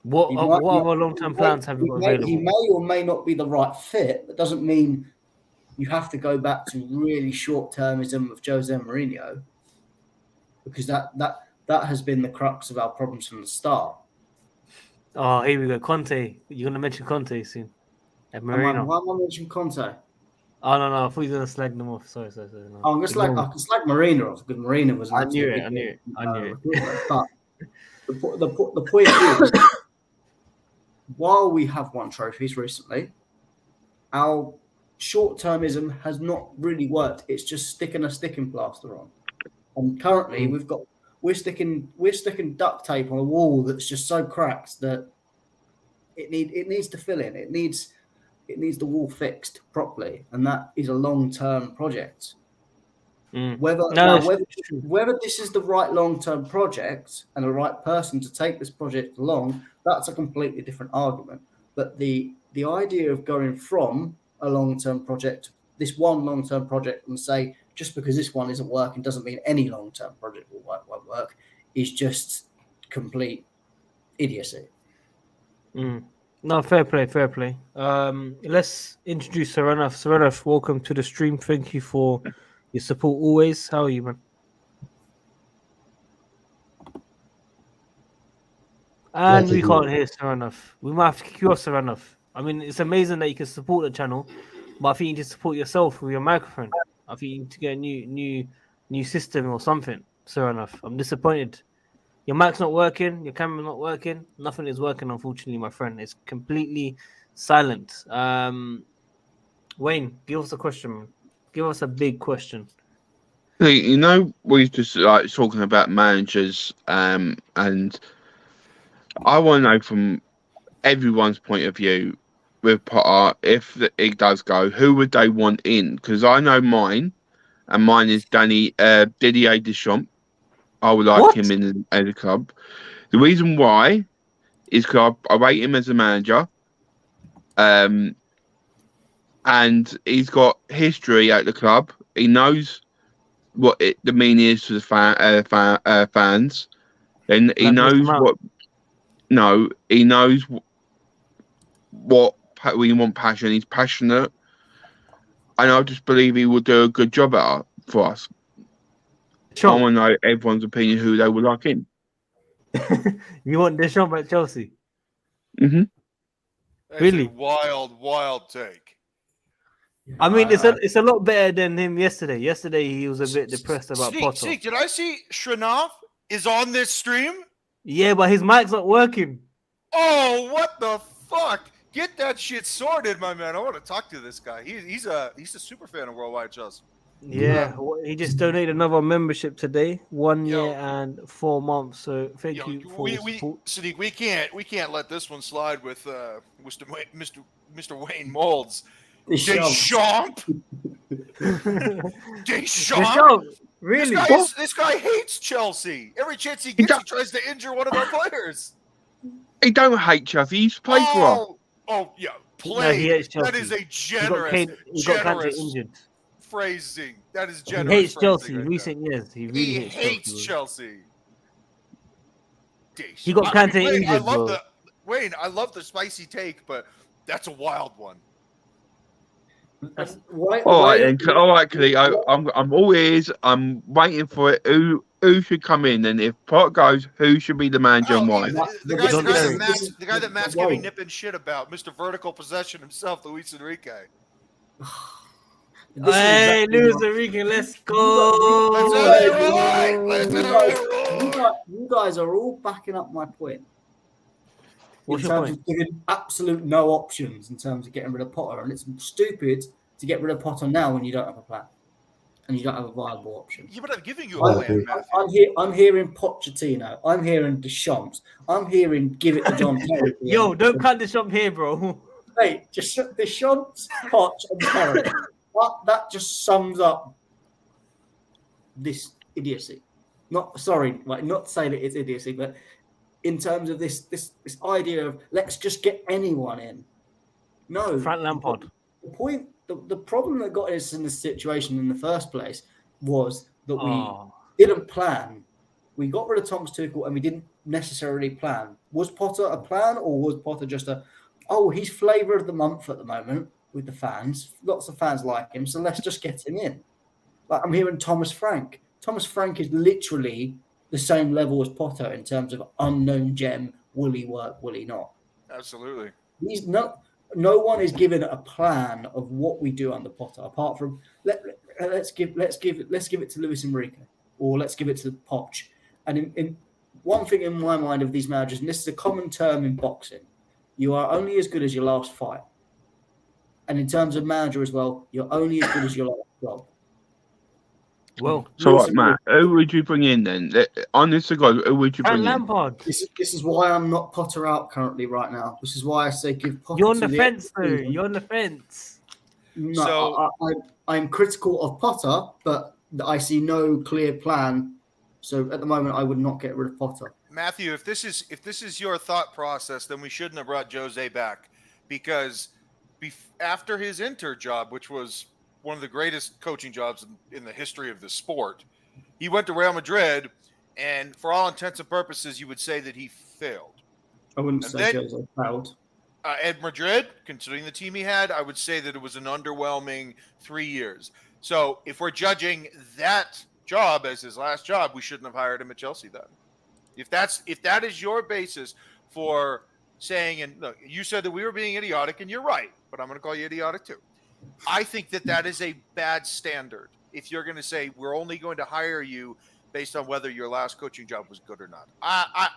What other long-term plans have you got available? He may or may not be the right fit. That doesn't mean you have to go back to really short-termism of Jose Mourinho, because that has been the crux of our problems from the start. Oh, here we go. Conte. You're going to mention Conte soon. At Mourinho. Why am I mentioning Conte? Oh, no. I thought you were going to slag them off. Sorry. No. I can slag Mourinho off because Mourinho was. I knew it. But the point is, while we have won trophies recently, our short-termism has not really worked. It's just sticking a sticking plaster on. And currently, we're sticking duct tape on a wall that's just so cracked that it needs to fill in. It needs the wall fixed properly, and that is a long-term project. Whether this is the right long-term project and the right person to take this project along, that's a completely different argument. But the idea of going from a long-term project, this one long-term project, and say just because this one isn't working doesn't mean any long-term project won't work, is just complete idiocy. No, fair play. Let's introduce Saranov. Saranov, welcome to the stream. Thank you for your support always. How are you, man? And we can't hear Saranov. We might have to kick you off, Saranov. I mean, it's amazing that you can support the channel, but I think you need to support yourself with your microphone. I think you need to get a new system or something, Saranov. I'm disappointed. Your mic's not working, your camera's not working, nothing is working, unfortunately, my friend. It's completely silent. Wayne, give us a question, man. Give us a big question. You know, we're just like talking about managers, and I want to know from everyone's point of view with Potter, if it does go, who would they want in? Because I know mine, and mine is Didier Deschamps. I would like him in as a club. The reason why is because I rate him as a manager, and he's got history at the club. He knows what the meaning is to the fans, and he knows what. No, he knows what we want. Passion. He's passionate, and I just believe he will do a good job for us. Sure. I want to know everyone's opinion who they would like in. You want Deschamps at Chelsea? Mm-hmm. Really? Wild take. I mean, it's a lot better than him yesterday. Yesterday he was a bit depressed about Potter. Did I see Shranov is on this stream? Yeah, but his mic's not working. Oh, what the fuck? Get that shit sorted, my man. I want to talk to this guy. He's a super fan of WorldWideChels. Yeah, he just donated another membership today, 1 year and 4 months. So thank you for your support. Sadiq, we can't let this one slide with Mr. Wayne Molds. Deschamps. Really? This guy hates Chelsea. Every chance he gets, he tries to injure one of our players. He don't hate Chelsea. He's played for us. Yeah, No, he play. hates That Chelsea. is a He got Kante generous injured. phrasing. That is He generous. hates phrasing Chelsea. right Recent years, he there. really He hates hates Chelsea. Chelsea. He got Kante Wayne, injured, bro. I love the spicy take, but that's a wild one. All right, Kelly. I'm all ears. I'm waiting for it. Who should come in? And if Pot goes, who should be the manager and why? The guy that Matt's giving nip and shit about, Mr. Vertical Possession himself, Luis Enrique. Hey, Luis Enrique, let's go. You guys are all backing up my point. What's in your terms point? of giving absolute no options in terms of getting rid of Potter. And it's stupid to get rid of Potter now when you don't have a plan and you don't have a viable option. Yeah, but I'm giving you a plan, Matthew. I'm hearing Pochettino. I'm hearing Deschamps. I'm hearing give it to John Terry. Yo, don't cut Deschamps here, bro. Hey, just Deschamps, Poch, and Terry. That just sums up this idiocy. Not to say that it's idiocy, but in terms of this idea of let's just get anyone in. No. Frank Lampard. The problem that got us in this situation in the first place was that we didn't plan. We got rid of Thomas Tuchel and we didn't necessarily plan. Was Potter a plan or was Potter just he's flavour of the month at the moment with the fans. Lots of fans like him, so let's just get him in. Like I'm hearing Thomas Frank. Thomas Frank is literally the same level as Potter in terms of unknown gem. Will he work? Will he not? Absolutely. He's not. No one is given a plan of what we do under Potter, apart from let's give it to Luis Enrique or let's give it to Poch. And in one thing in my mind of these managers, and this is a common term in boxing, you are only as good as your last fight. And in terms of manager as well, you're only as good as your last job. Well, so what, Matt? Who would you bring in then? Honest to God, who would you bring in? Lampard. This is why I'm not Potter out currently right now. This is why I say give Potter. You're on the fence, though. You're on the fence. No, So I'm critical of Potter, but I see no clear plan. So at the moment, I would not get rid of Potter. Matthew, if this is your thought process, then we shouldn't have brought Jose back because after his Inter job, which was one of the greatest coaching jobs in the history of the sport, he went to Real Madrid, and for all intents and purposes, you would say that he failed. I wouldn't say Jose failed. At Madrid, considering the team he had, I would say that it was an underwhelming 3 years. So if we're judging that job as his last job, we shouldn't have hired him at Chelsea then. If that is your basis for saying, and look, you said that we were being idiotic, and you're right, but I'm going to call you idiotic too. I think that is a bad standard. If you're going to say we're only going to hire you based on whether your last coaching job was good or not,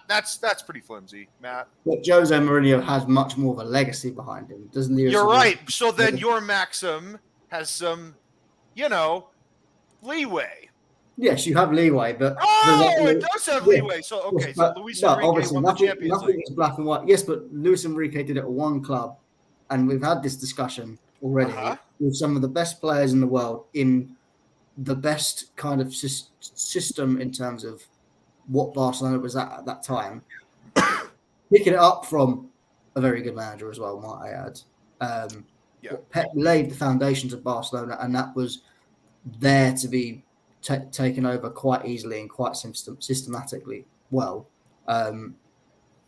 that's pretty flimsy, Matt. But Jose Mourinho has much more of a legacy behind him, doesn't he? You're right. So then your maxim has some, leeway. Yes, you have leeway, but it does have leeway. So okay, so Luis Enrique obviously won the Champions nothing League. is black and white. Yes, but Luis Enrique did it at one club, and we've had this discussion already with some of the best players in the world in the best kind of system in terms of what Barcelona was at that time. Picking it up from a very good manager as well, might I add. Pep laid the foundations of Barcelona, and that was there to be taken over quite easily and quite systematically well.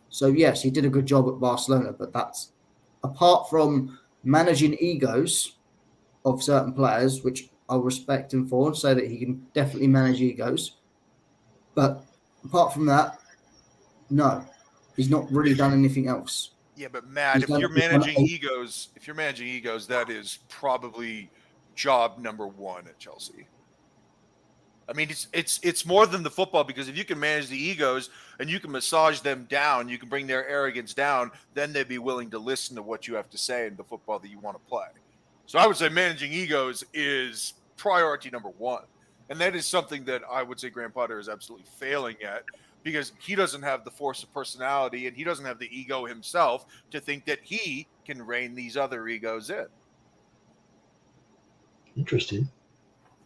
So yes, he did a good job at Barcelona, but that's apart from managing egos of certain players, which I'll respect him for and say that he can definitely manage egos. But apart from that, no, he's not really done anything else. Yeah, but Matt, if you're managing egos, that is probably job number one at Chelsea. I mean, it's more than the football, because if you can manage the egos and you can massage them down, you can bring their arrogance down, then they'd be willing to listen to what you have to say in the football that you want to play. So I would say managing egos is priority number one. And that is something that I would say Graham Potter is absolutely failing at, because he doesn't have the force of personality and he doesn't have the ego himself to think that he can rein these other egos in. Interesting.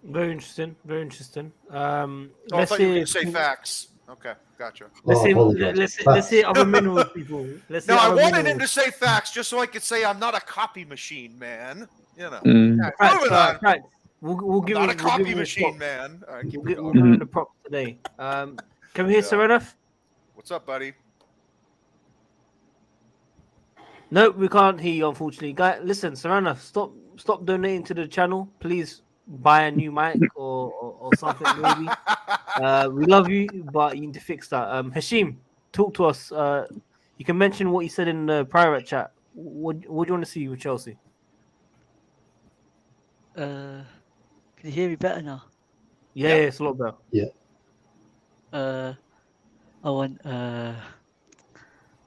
Very interesting. Very interesting. Oh, I Let's thought you were see. going to say facts. Okay, gotcha. Let's Oh, see. apologize. Let's see other minerals, people. Let's see No, I other wanted him minerals. to say facts just so I could say I'm not a copy machine, man. You know. Mm. All right, Facts, moving on. facts. We'll I'm give not him. a We'll give copy him his machine, props. man. All right, keep We'll it give going. him the props today. Can we hear Yeah. Serenov? What's up, buddy? Nope, we can't hear you, unfortunately. Guy, listen, Serenov, stop donating to the channel. Please buy a new mic or something maybe. We love you, but you need to fix that. Hashim, talk to us. You can mention what you said in the private chat. What do you want to see with Chelsea? Can you hear me better now? Yeah, Yep. it's a lot better. I want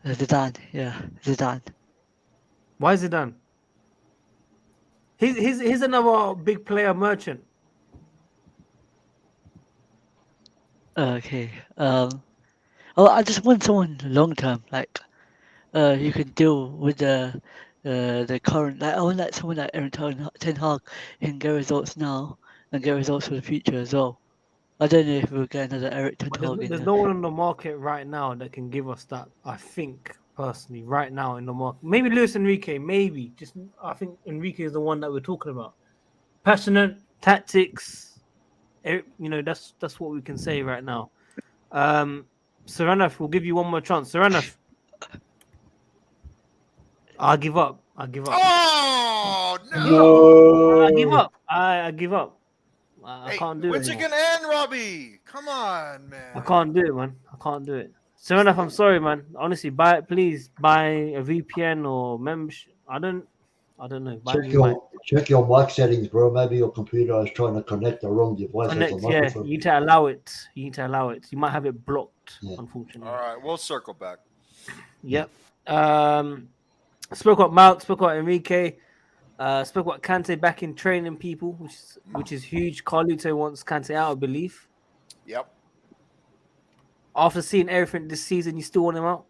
Zidane. Yeah, Zidane. Why is it done? He's another big player merchant. Okay. I just want someone long term, like who can deal with the current. Like I want like someone like Ten Hag who can get results now and get results for the future as well. I don't know if we'll get another Eric Ten But Hag in there's there. no one on the market right now that can give us that. I think personally, right now in the market, maybe Luis Enrique, maybe. I think Enrique is the one that we're talking about. Passionate tactics. That's what we can say right now. Serenov, we'll give you one more chance. Serenov, I give up. I give up. Oh I give no! up. I give up. I give up. I Hey, can't do when's it it anymore. gonna end, Robbie? Come on, man. I can't do it, man. I can't do it. Serenov, I'm sorry, man. Honestly, please buy a VPN or membership. I don't know. Buy me mic. Check your mic settings, bro. Maybe your computer is trying to connect the wrong device as a Connect, yeah. microphone. You need to allow it. You might have it blocked, Yeah. unfortunately. All right, we'll circle back. Yep. Spoke about Mount, spoke about Enrique, spoke about Kante back in training people, which is huge. Carlito wants Kante out, I believe. Yep. After seeing everything this season, you still want him out?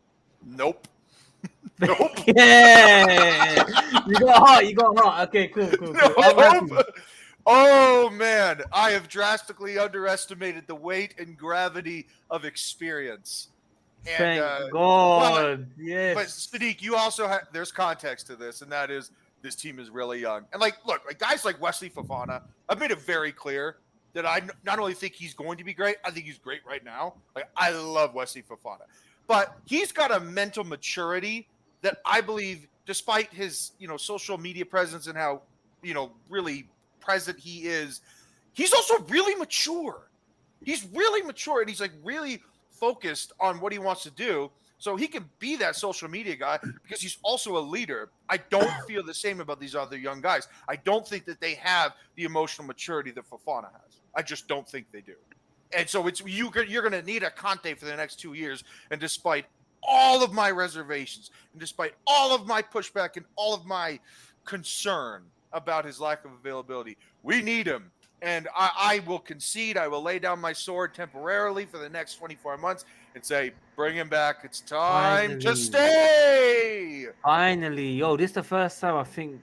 Nope. Nope. Yeah. You got heart. Okay, cool. I'm happy. Nope. Oh man, I have drastically underestimated the weight and gravity of experience. And, Thank God. Yes. But Sadiq, you also have there's context to this, and that is this team is really young. And like guys like Wesley Fofana, I've made it very clear that I not only think he's going to be great, I think he's great right now. Like I love Wesley Fofana. But he's got a mental maturity that I believe, despite his, social media presence and how, really present he is, he's also really mature. He's really mature, and he's like really focused on what he wants to do. So he can be that social media guy because he's also a leader. I don't feel the same about these other young guys. I don't think that they have the emotional maturity that Fofana has. I just don't think they do. And so you're going to need a Conte for the next 2 years. And despite all of my reservations, and despite all of my pushback and all of my concern about his lack of availability, we need him. And I will concede. I will lay down my sword temporarily for the next 24 months and say, bring him back. It's time to stay. Finally. Yo, this is the first time I think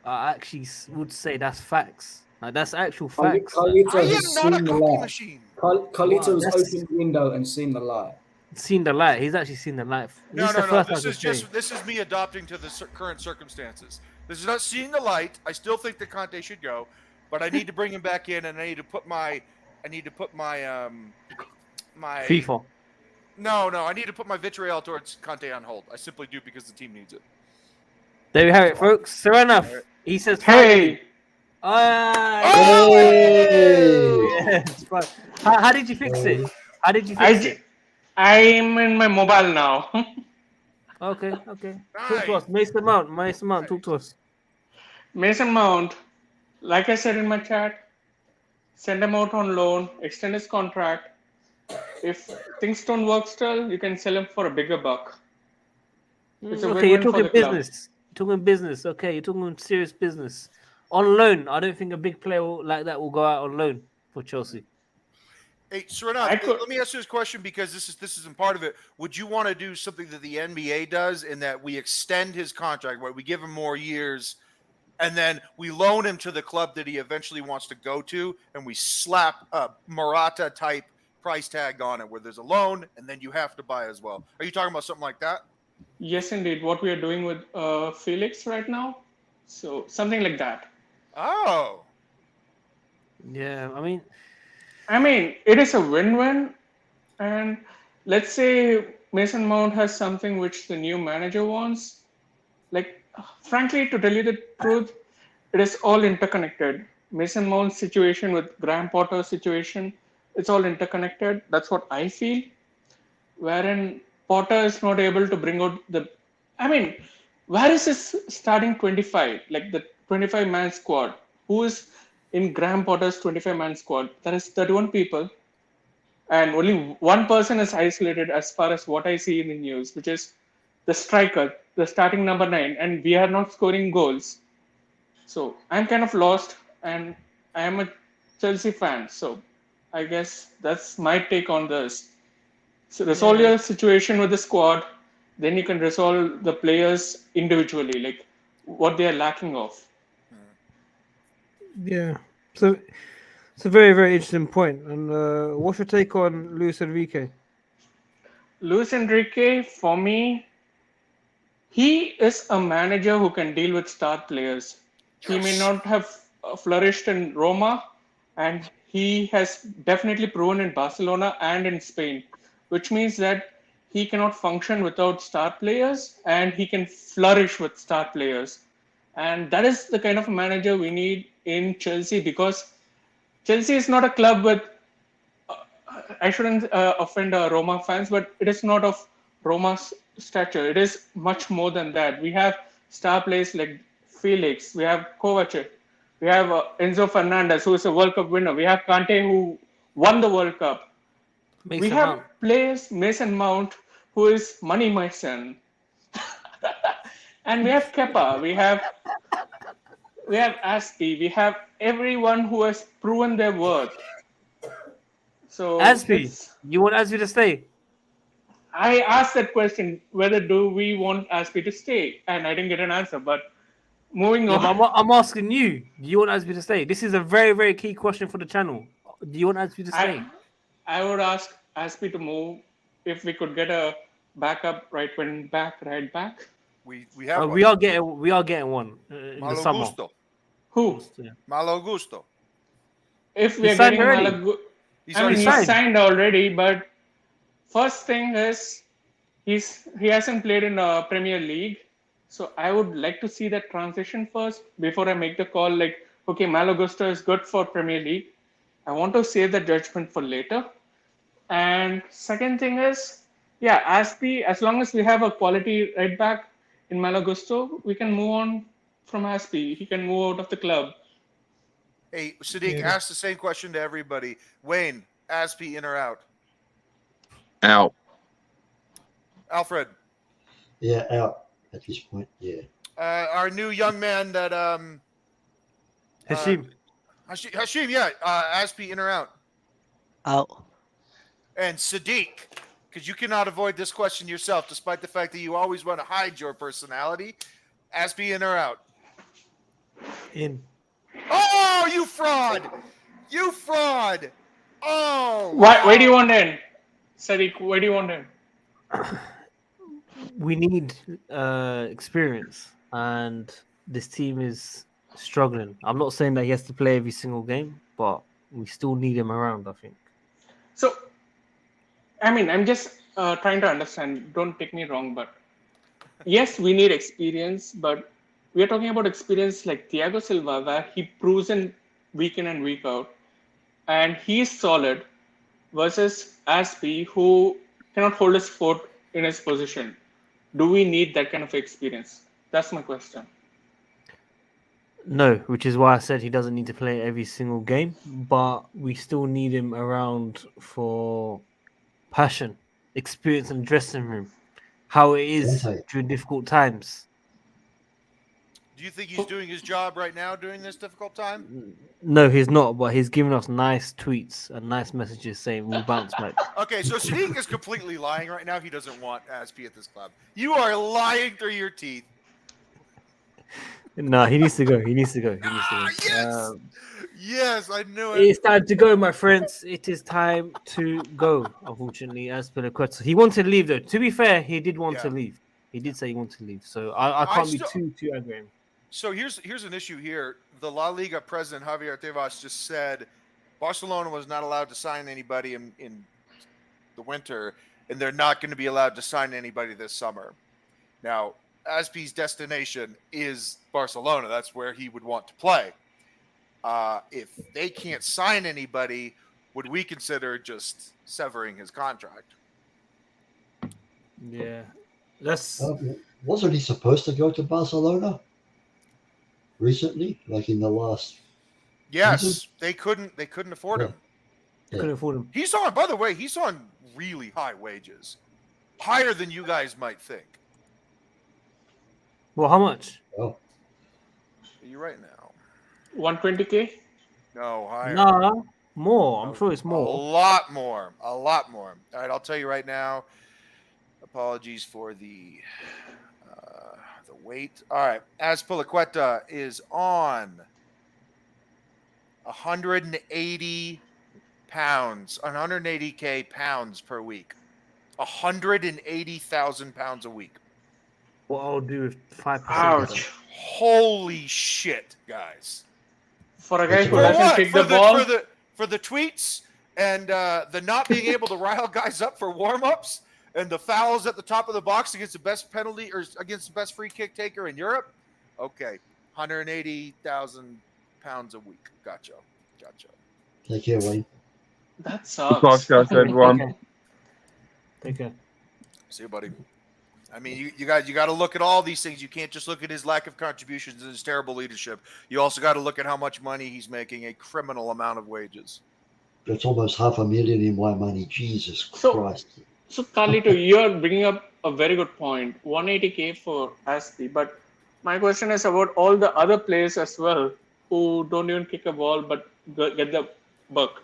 I actually would say that's facts. Like, that's actual facts. Carlito I has am not seen a the copy light. machine. Carlito's Wow, opened the window and seen the light. Seen the light. He's actually seen the light. No. This This is me adopting to the current circumstances. This is not seeing the light. I still think that Conte should go, but I need to bring him back in, and I need to put my FIFA. No, I need to put my vitriol towards Conte on hold. I simply do because the team needs it. There we have it, folks. Fair enough. Right. He says, Hey! Yes, but how did you fix it? How did you fix it? I'm in my mobile now. Okay. Talk to Nice. us. Mason Mount, talk to us. Mason Mount, like I said in my chat, send him out on loan, extend his contract. If things don't work still, you can sell him for a bigger buck. It's a Okay, you're win-win for talking the club. business. You're talking business. Okay, you're talking serious business. On loan, I don't think a big player like that will go out on loan for Chelsea. Hey, Suriname, let me ask you this question because this isn't part of it. Would you want to do something that the NBA does in that we extend his contract, where we give him more years, and then we loan him to the club that he eventually wants to go to, and we slap a Morata type price tag on it where there's a loan and then you have to buy as well. Are you talking about something like that? Yes, indeed. What we are doing with Felix right now. So something like that. Oh. Yeah, I mean, it is a win-win. And let's say Mason Mount has something which the new manager wants. Like, frankly, to tell you the truth, it is all interconnected. Mason Mount's situation with Graham Potter's situation, it's all interconnected. That's what I feel. Wherein Potter is not able to bring out the. I mean, where is his starting 25? Like the 25-man squad? Who is in Graham Potter's 25-man squad? There is 31 people. And only one person is isolated as far as what I see in the news, which is the striker, the starting number 9, and we are not scoring goals. So I'm kind of lost, and I am a Chelsea fan. So I guess that's my take on this. So resolve your situation with the squad, then you can resolve the players individually, like what they are lacking of. yeah. So it's a very, very interesting point. And what's your take on Luis Enrique? Luis Enrique, for me, he is a manager who can deal with star players. He may not have flourished in Roma, and he has definitely proven in Barcelona and in Spain, which means that he cannot function without star players and he can flourish with star players. And that is the kind of manager we need in Chelsea, because Chelsea is not a club with, I shouldn't offend Roma fans, but it is not of Roma's stature. It is much more than that. We have star players like Felix, we have Kovacic, we have Enzo Fernandez, who is a World Cup winner. We have Kante, who won the World Cup. We have players, Mason Mount, who is Money Mason. And we have Kepa, we have Aspie, we have everyone who has proven their worth. So Aspie, you want Aspie to stay? I asked that question, whether do we want Aspie to stay, and I didn't get an answer. But moving on, But I'm asking you. Do you want Aspie to stay? This is a very, very key question for the channel. Do you want Aspie to stay? I would ask Aspie to move if we could get a backup right back. We have we are getting one in the Malo summer. Gusto. Who? Yeah. Malo Gusto. If we are signed getting already. He's I mean, already he's signed. signed already, but first thing is he hasn't played in the Premier League, so I would like to see that transition first before I make the call. Like, okay, Malo Gusto is good for Premier League. I want to save the judgment for later. And second thing is, yeah, Aspie, as long as we have a quality right back in Malo Gusto, we can move on from Aspie. He can move out of the club. Hey, Sadiq, ask the same question to everybody. Wayne, Aspie in or out? Out. Alfred? Yeah, out at this point. Yeah. Our new young man that Hashim. Hashim, yeah. Aspie in or out? Out. And Sadiq, because you cannot avoid this question yourself, despite the fact that you always want to hide your personality. Aspie in or out? In. Oh, you fraud! You fraud! Oh! Why do you want in? Sadiq, why do you want in? We need experience, and this team is struggling. I'm not saying that he has to play every single game, but we still need him around, I think. So, I mean, I'm just trying to understand. Don't take me wrong, but yes, we need experience, but we are talking about experience like Thiago Silva, where he proves in week in and week out, and he's solid, versus Aspie, who cannot hold his foot in his position. Do we need that kind of experience? That's my question. No, which is why I said he doesn't need to play every single game, but we still need him around for passion, experience in the dressing room, how it is Okay. during difficult times. Do you think he's doing his job right now during this difficult time? No, he's not, but he's giving us nice tweets and nice messages saying we'll bounce back. Okay, so Sadiq is completely lying right now. He doesn't want Aspie at this club. You are lying through your teeth. No, he needs to go. He needs to go. He needs to go. Yes, yes, I knew it. It's time to go, my friends. It is time to go. Unfortunately, as per the question, he wanted to leave though. To be fair, he did want to Yeah. leave. He did say he wanted to leave, so I can't be still- too angry at him. So here's an issue here. The La Liga president Javier Tebas just said Barcelona was not allowed to sign anybody in the winter, and they're not going to be allowed to sign anybody this summer. Now, Aspie's destination is Barcelona. That's where he would want to play. If they can't sign anybody, would we consider just severing his contract? Yeah, that's Wasn't he supposed to go to Barcelona recently, like in the last? Yes, season? they couldn't afford him. couldn't afford him. He's on, by the way, he's on really high wages. Higher than you guys might think. Well, how much? Oh, Are you right now? 120K. No, higher. Nah, more. I'm sure it's A more. lot more. A lot more. All right, I'll tell you right now. Apologies for the wait. All right, Azpilicueta is on 180 pounds, 180K pounds per week. 180,000 pounds a week. What I'll do is 5%. Ouch. Holy shit, guys. For a guy who For doesn't what? kick For the ball. For the tweets and the not being able to rile guys up for warm-ups and the fouls at the top of the box against the best penalty or against the best free kick taker in Europe. Okay, 180,000 pounds a week. Gotcha. take care, Wayne. That sucks. Podcast, everyone. Take care. See you, buddy. I mean, you got to look at all these things. You can't just look at his lack of contributions and his terrible leadership. You also got to look at how much money he's making, a criminal amount of wages. That's almost $500,000 in my money. Jesus So- Christ. So, Carlito, you're bringing up a very good point. 180K for Aspie, but my question is about all the other players as well who don't even kick a ball but get the buck.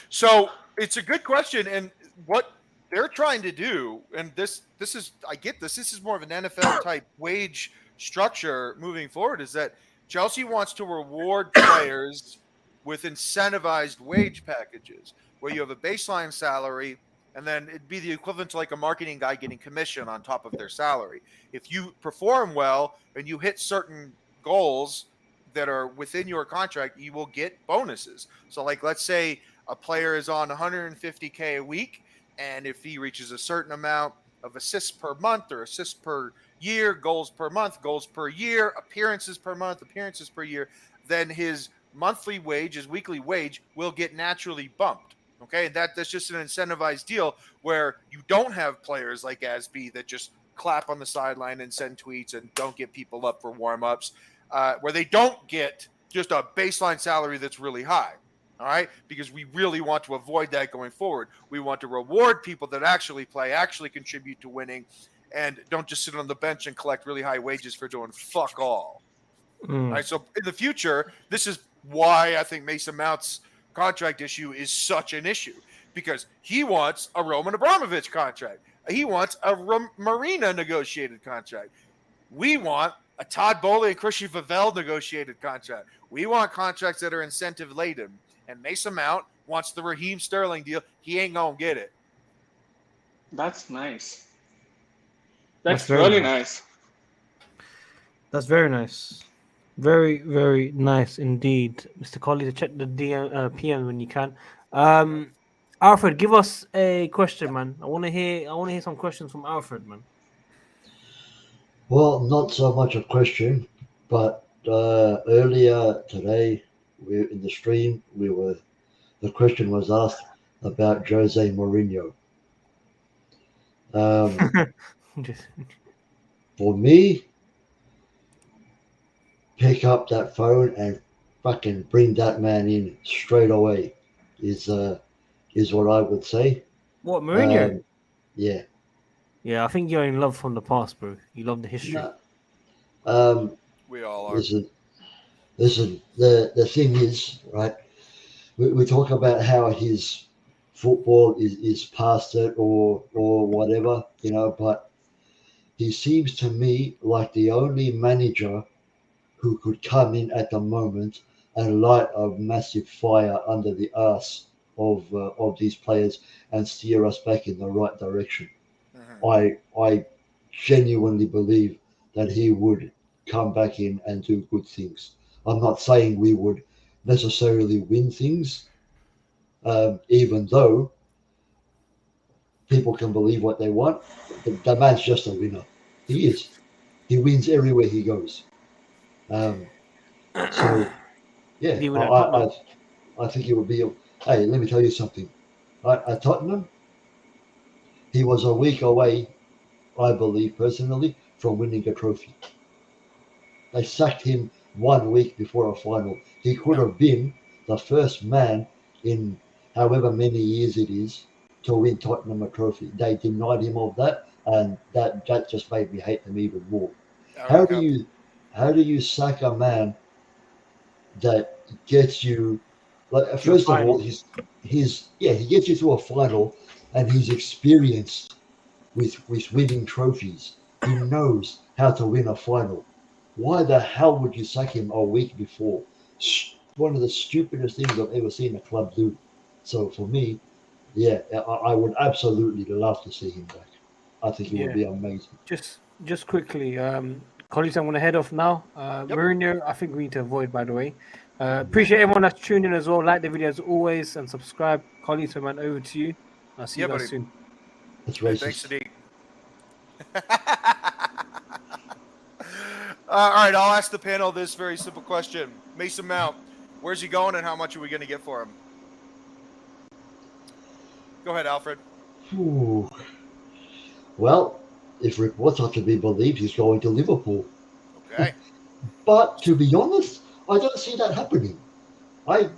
So it's a good question, and what they're trying to do, and this is, I get this. This is more of an NFL type wage structure moving forward. Is that Chelsea wants to reward players with incentivized wage packages, where you have a baseline salary, and then it'd be the equivalent to like a marketing guy getting commission on top of their salary. If you perform well and you hit certain goals that are within your contract, you will get bonuses. So like, let's say a player is on 150K a week, and if he reaches a certain amount of assists per month or assists per year, goals per month, goals per year, appearances per month, appearances per year, then his monthly wage, his weekly wage will get naturally bumped. Okay, that's just an incentivized deal where you don't have players like Aspie that just clap on the sideline and send tweets and don't get people up for warm-ups, where they don't get just a baseline salary that's really high. All right, because we really want to avoid that going forward. We want to reward people that actually play, actually contribute to winning, and don't just sit on the bench and collect really high wages for doing fuck all. All right, so in the future, this is why I think Mason Mount's contract issue is such an issue, because he wants a Roman Abramovich contract. He wants a Marina negotiated contract. We want a Todd Bowley and Christian Vavell negotiated contract. We want contracts that are incentive laden. And Mason Mount wants the Raheem Sterling deal. He ain't gonna get it. That's nice. That's very really nice. nice. That's very nice. Very, very nice indeed, Mr. Colley. To check the DM, PM when you can. Alfred, give us a question, man. I want to hear some questions from Alfred, man. Well, not so much a question, but earlier today, in the stream, the question was asked about Jose Mourinho. For me, pick up that phone and fucking bring that man in straight away is what I would say. What, Mourinho? Yeah. Yeah, I think you're in love from the past, bro. You love the history. No. We all are. Listen. The thing is, right? We talk about how his football is past it or whatever, but he seems to me like the only manager who could come in at the moment and light a massive fire under the arse of these players and steer us back in the right direction. I genuinely believe that he would come back in and do good things. I'm not saying we would necessarily win things, even though people can believe what they want. The man's just a winner. He is. He wins everywhere he goes. So, yeah, Even at Tottenham. I think it would be. Hey, let me tell you something. At Tottenham, he was a week away, I believe personally, from winning a trophy. They sacked him 1 week before a final. He could have been the first man in however many years it is to win Tottenham a trophy. They denied him of that, and that just made me hate them even more. How do you sack a man that gets you, like, first of all, he gets you to a final, and he's experienced with winning trophies. He knows how to win a final. Why the hell would you sack him a week before? One of the stupidest things I've ever seen a club do. So for me, yeah, I would absolutely love to see him back. I think it would be amazing. Just quickly, colleagues, I'm going to head off now. Mourinho, I think we need to avoid, by the way. Appreciate everyone that's tuned in as well. Like the video as always and subscribe. Colleagues, man, over to you. I'll see you guys soon. That's racist. Thanks, Sadiq. All right, I'll ask the panel this very simple question. Mason Mount, where's he going and how much are we going to get for him? Go ahead, Alfred. Ooh. Well, if reports are to be believed, he's going to Liverpool. Okay. But to be honest, I don't see that happening. I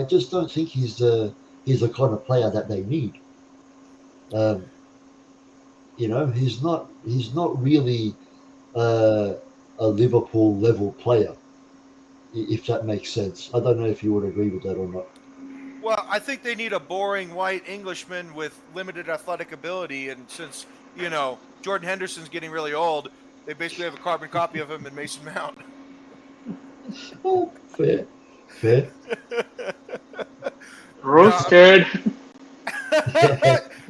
just don't think he's the kind of player that they need. He's not really a Liverpool level player, if that makes sense. I don't know if you would agree with that or not. Well, I think they need a boring white Englishman with limited athletic ability, and since Jordan Henderson's getting really old, they basically have a carbon copy of him in Mason Mount. Oh, fair. Roasted.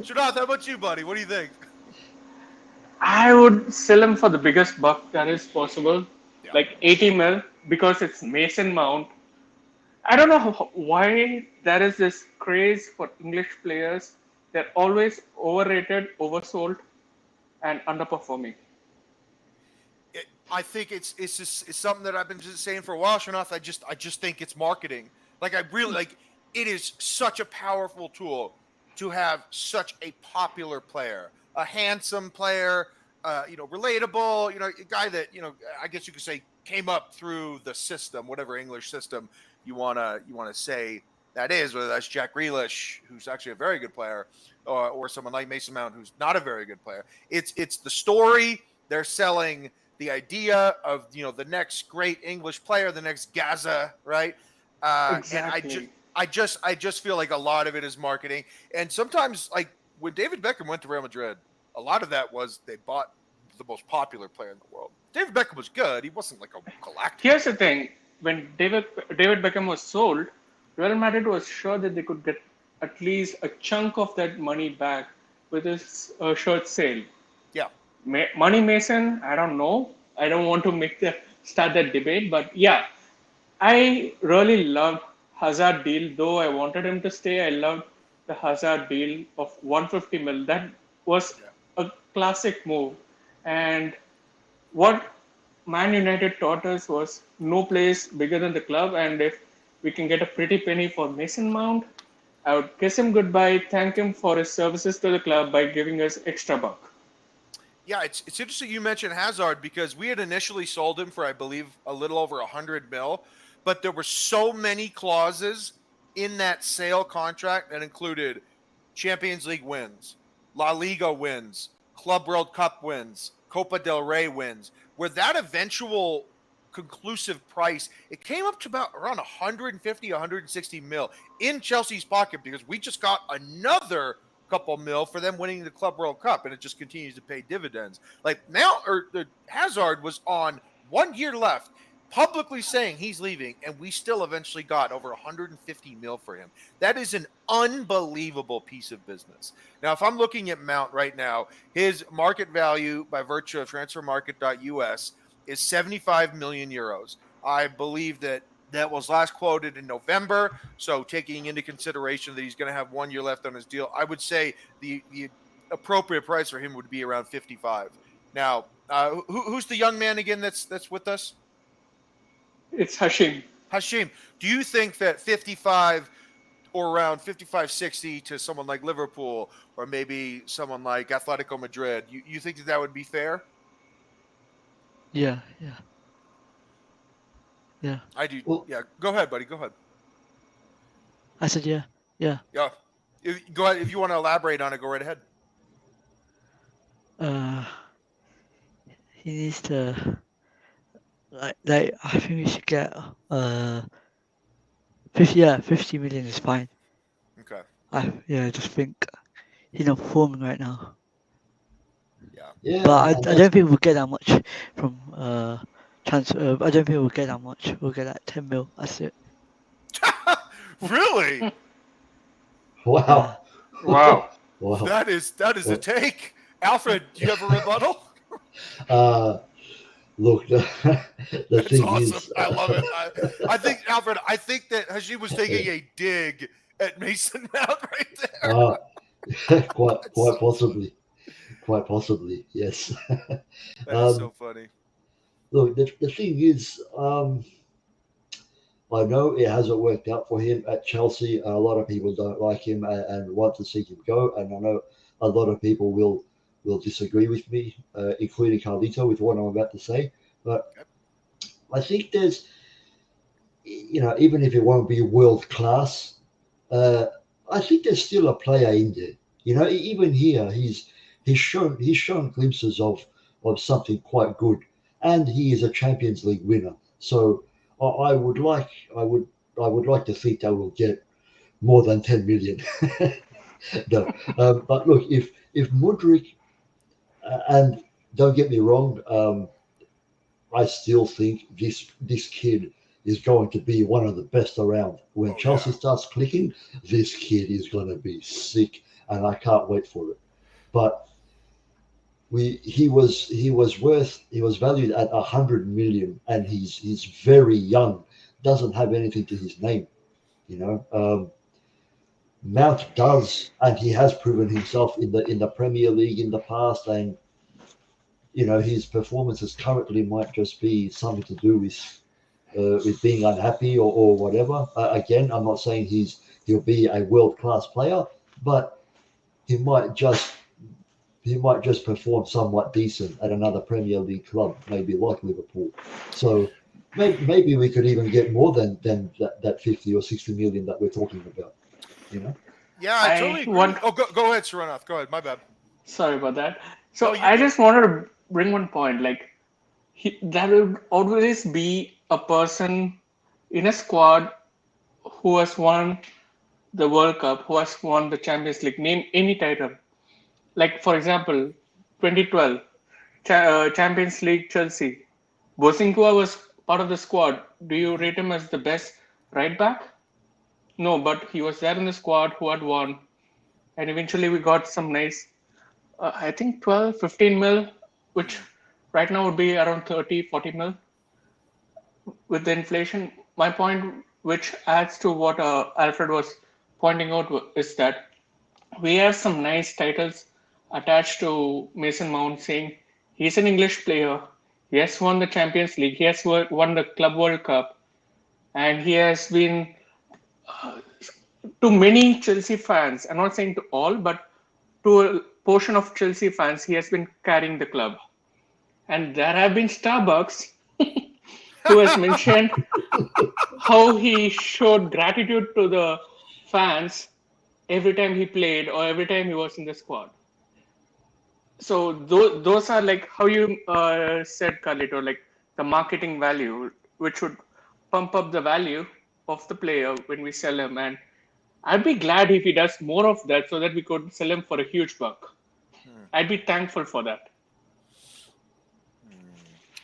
Shadath, how about you, buddy? What do you think? I would sell him for the biggest buck that is possible, like 80 mil, because it's Mason Mount. I don't know why there is this craze for English players. They're always overrated, oversold, and underperforming. I think it's something that I've been just saying for a while, Shanath. I just think it's marketing. Like, I really like. It is such a powerful tool to have such a popular player, a handsome player, relatable, a guy that I guess you could say came up through the system, whatever English system you wanna say that is, whether that's Jack Grealish, who's actually a very good player, or someone like Mason Mount, who's not a very good player. It's the story they're selling. The idea of the next great English player, the next Gaza, right? Exactly. And I just feel like a lot of it is marketing. And sometimes, like when David Beckham went to Real Madrid, a lot of that was they bought the most popular player in the world. David Beckham was good. He wasn't like a galactic. Here's the thing: when David Beckham was sold, Real Madrid was sure that they could get at least a chunk of that money back with his shirt sale. Yeah. Money Mason, I don't know. I don't want to start that debate, but yeah, I really loved Hazard deal. Though I wanted him to stay, I loved the Hazard deal of 150 mil. That was a classic move. And what Man United taught us was no place bigger than the club. And if we can get a pretty penny for Mason Mount, I would kiss him goodbye, thank him for his services to the club by giving us extra buck. Yeah, it's interesting you mentioned Hazard because we had initially sold him for, I believe, a little over 100 mil, but there were so many clauses in that sale contract that included Champions League wins, La Liga wins, Club World Cup wins, Copa del Rey wins, where that eventual conclusive price, it came up to about around 150, 160 mil in Chelsea's pocket because we just got another couple mil for them winning the Club World Cup, and it just continues to pay dividends. Like Mount or Hazard was on 1 year left, publicly saying he's leaving, and we still eventually got over 150 mil for him. That is an unbelievable piece of business. Now, if I'm looking at Mount right now, his market value by virtue of transfermarket.us is 75 million euros. I believe that was last quoted in November. So taking into consideration that he's going to have 1 year left on his deal, I would say the appropriate price for him would be around 55. Now, who's the young man again that's with us? It's Hashim. Hashim, do you think that 55 or around 55, 60 to someone like Liverpool or maybe someone like Atletico Madrid, you think that would be fair? Yeah. I do. Well- Yeah, go ahead, buddy. Go ahead. I said yeah. Yeah. Go ahead. If you want to elaborate on it, go right ahead. He needs to like I think we should get 50 million is fine. Okay. I just think he's not performing right now. Yeah, But I and don't think we'll get that much from transfer. I don't think we'll get that much. We'll get like 10 mil. That's it. Really? wow. Wow. Wow. That is a take. Alfred, do you have a rebuttal? Look, the That's thing awesome. is, I love it. I think, Alfred, that Hashim was taking a dig at Mason Mount right there. quite possibly. Quite possibly, yes. That is so funny. Look, the thing is, I know it hasn't worked out for him at Chelsea. A lot of people don't like him and want to see him go, and I know a lot of people will disagree with me, including Carlito, with what I'm about to say. But I think there's, even if it won't be world class, I think there's still a player in there. Even here, he's shown glimpses of something quite good, and he is a Champions League winner. So I would like to think they will get more than 10 million. No, but look, if Mudryk, and don't get me wrong, I still think this kid is going to be one of the best around. When Chelsea starts clicking, this kid is going to be sick, and I can't wait for it. But he was valued at 100 million, and he's very young, doesn't have anything to his name. Mount does, and he has proven himself in the Premier League in the past, and his performances currently might just be something to do with being unhappy or whatever. Again, I'm not saying he'll be a world-class player, but he might just perform somewhat decent at another Premier League club, maybe like Liverpool. So maybe we could even get more than that 50 or 60 million that we're talking about. Yeah, I totally agree. Go ahead, Saranoff. Go ahead. My bad. Sorry about that. So I just wanted to bring one point. Like, there will always be a person in a squad who has won the World Cup, who has won the Champions League. Name any title. Like, for example, 2012 Champions League Chelsea. Bosinkua was part of the squad. Do you rate him as the best right back? No, but he was there in the squad who had won. And eventually we got some nice, I think 12, 15 mil, which right now would be around 30, 40 mil with the inflation. My point, which adds to what Alfred was pointing out, is that we have some nice titles attached to Mason Mount, saying he's an English player, he has won the Champions League, he has won the Club World Cup, and he has been, to many Chelsea fans, I'm not saying to all, but to a portion of Chelsea fans, he has been carrying the club. And there have been Starbucks who has mentioned how he showed gratitude to the fans every time he played or every time he was in the squad. So those are like how you said, Carlito, like the marketing value, which would pump up the value of the player when we sell him. And I'd be glad if he does more of that so that we could sell him for a huge buck. I'd be thankful for that.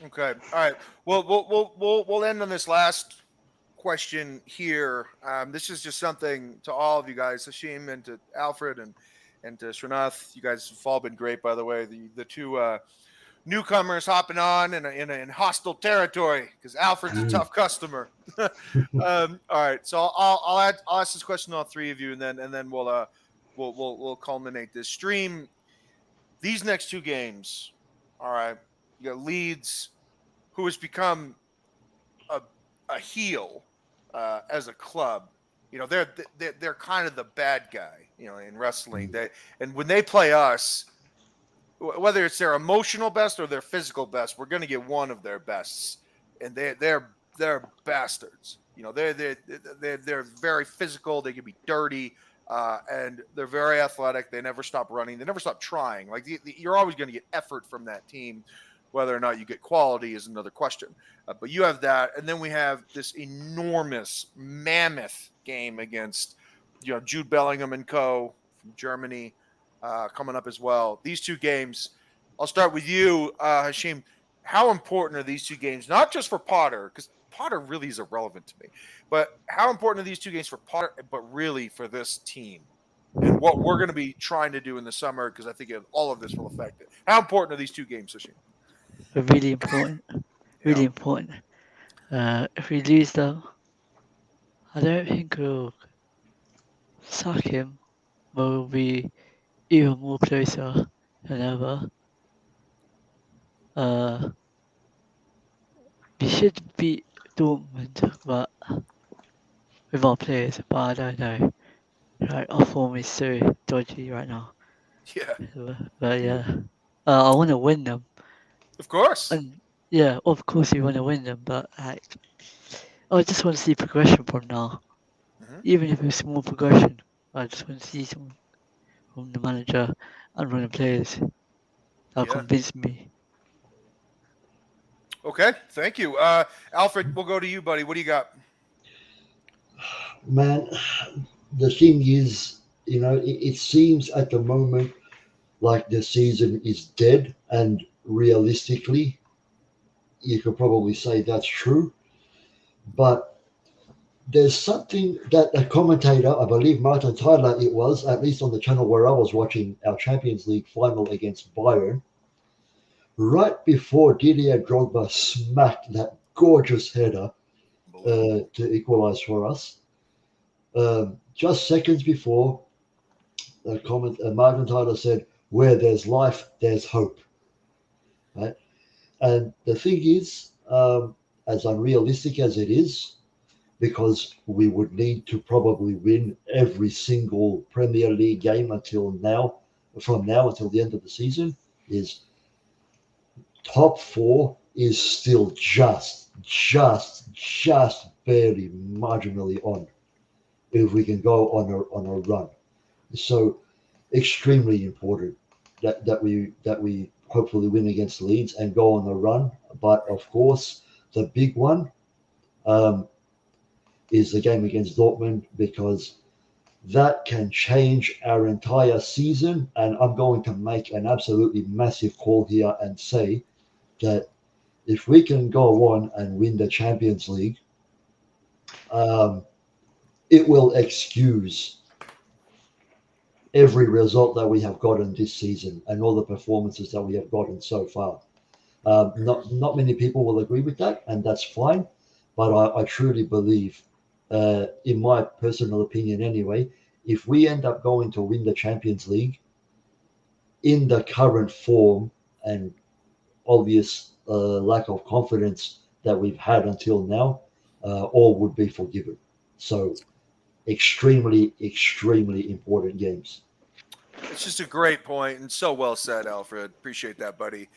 Okay. All right. Well, we'll end on this last question here. This is just something to all of you guys, Hashim and to Alfred and to Srinath. You guys have all been great, by the way. The two newcomers hopping on in hostile territory because Alfred's a tough customer. All right. So I'll ask this question to all three of you, and then we'll culminate this stream. These next two games. All right. You got Leeds, who has become a heel as a club. You know, they're kind of the bad guy, you know, in wrestling. And when they play us, whether it's their emotional best or their physical best, we're going to get one of their bests. And they're bastards. You know, they're very physical. They can be dirty. And they're very athletic. They never stop running. They never stop trying. Like you're always going to get effort from that team. Whether or not you get quality is another question. But you have that, and then we have this enormous mammoth game against, you know, Jude Bellingham and co. from Germany coming up as well. These two games. I'll start with you, Hashim. How important are these two games? Not just for Potter, because Potter really is irrelevant to me, but how important are these two games for Potter, but really for this team? And what we're going to be trying to do in the summer, because I think all of this will affect it. How important are these two games, Hashim? Really important. Really important. If we lose them, I don't think we'll sack him, but we'll be even more closer than ever. We should beat Dortmund, but with our players, but I don't know. Right, our form is so dodgy right now. Yeah. But yeah, I want to win them. Of course. And yeah, of course we want to win them, but like, I just want to see progression from now. Even if it's small progression, I just want to see some from the manager and from the players that convince me. Okay, thank you. Alfred, we'll go to you, buddy. What do you got? Man, the thing is, you know, it seems at the moment like the season is dead, and realistically, you could probably say that's true. But there's something that a commentator, I believe Martin Tyler it was, at least on the channel where I was watching our Champions League final against Bayern, right before Didier Drogba smacked that gorgeous header to equalise for us, just seconds before, Martin Tyler said, "Where there's life, there's hope." Right? And the thing is, as unrealistic as it is, because we would need to probably win every single Premier League game from now until the end of the season, is top four is still just barely marginally on if we can go on a run. So extremely important that we hopefully win against Leeds and go on a run. But of course, the big one is the game against Dortmund, because that can change our entire season. And I'm going to make an absolutely massive call here and say that if we can go on and win the Champions League, it will excuse every result that we have gotten this season and all the performances that we have gotten so far. Not many people will agree with that, and that's fine. But I truly believe, in my personal opinion anyway, if we end up going to win the Champions League in the current form and obvious lack of confidence that we've had until now, all would be forgiven. So extremely important games. It's just a great point and so well said, Alfred. Appreciate that, buddy.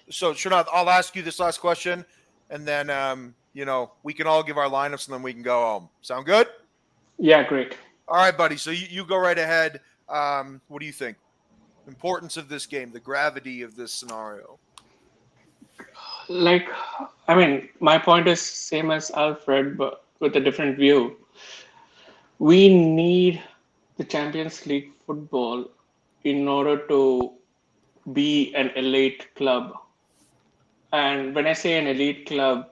So Srinath, I'll ask you this last question, and then we can all give our lineups and then we can go home. Sound good? Yeah, great. All right, buddy. So you go right ahead. What do you think? Importance of this game, the gravity of this scenario. My point is same as Alfred, but with a different view. We need the Champions League football in order to be an elite club. And when I say an elite club,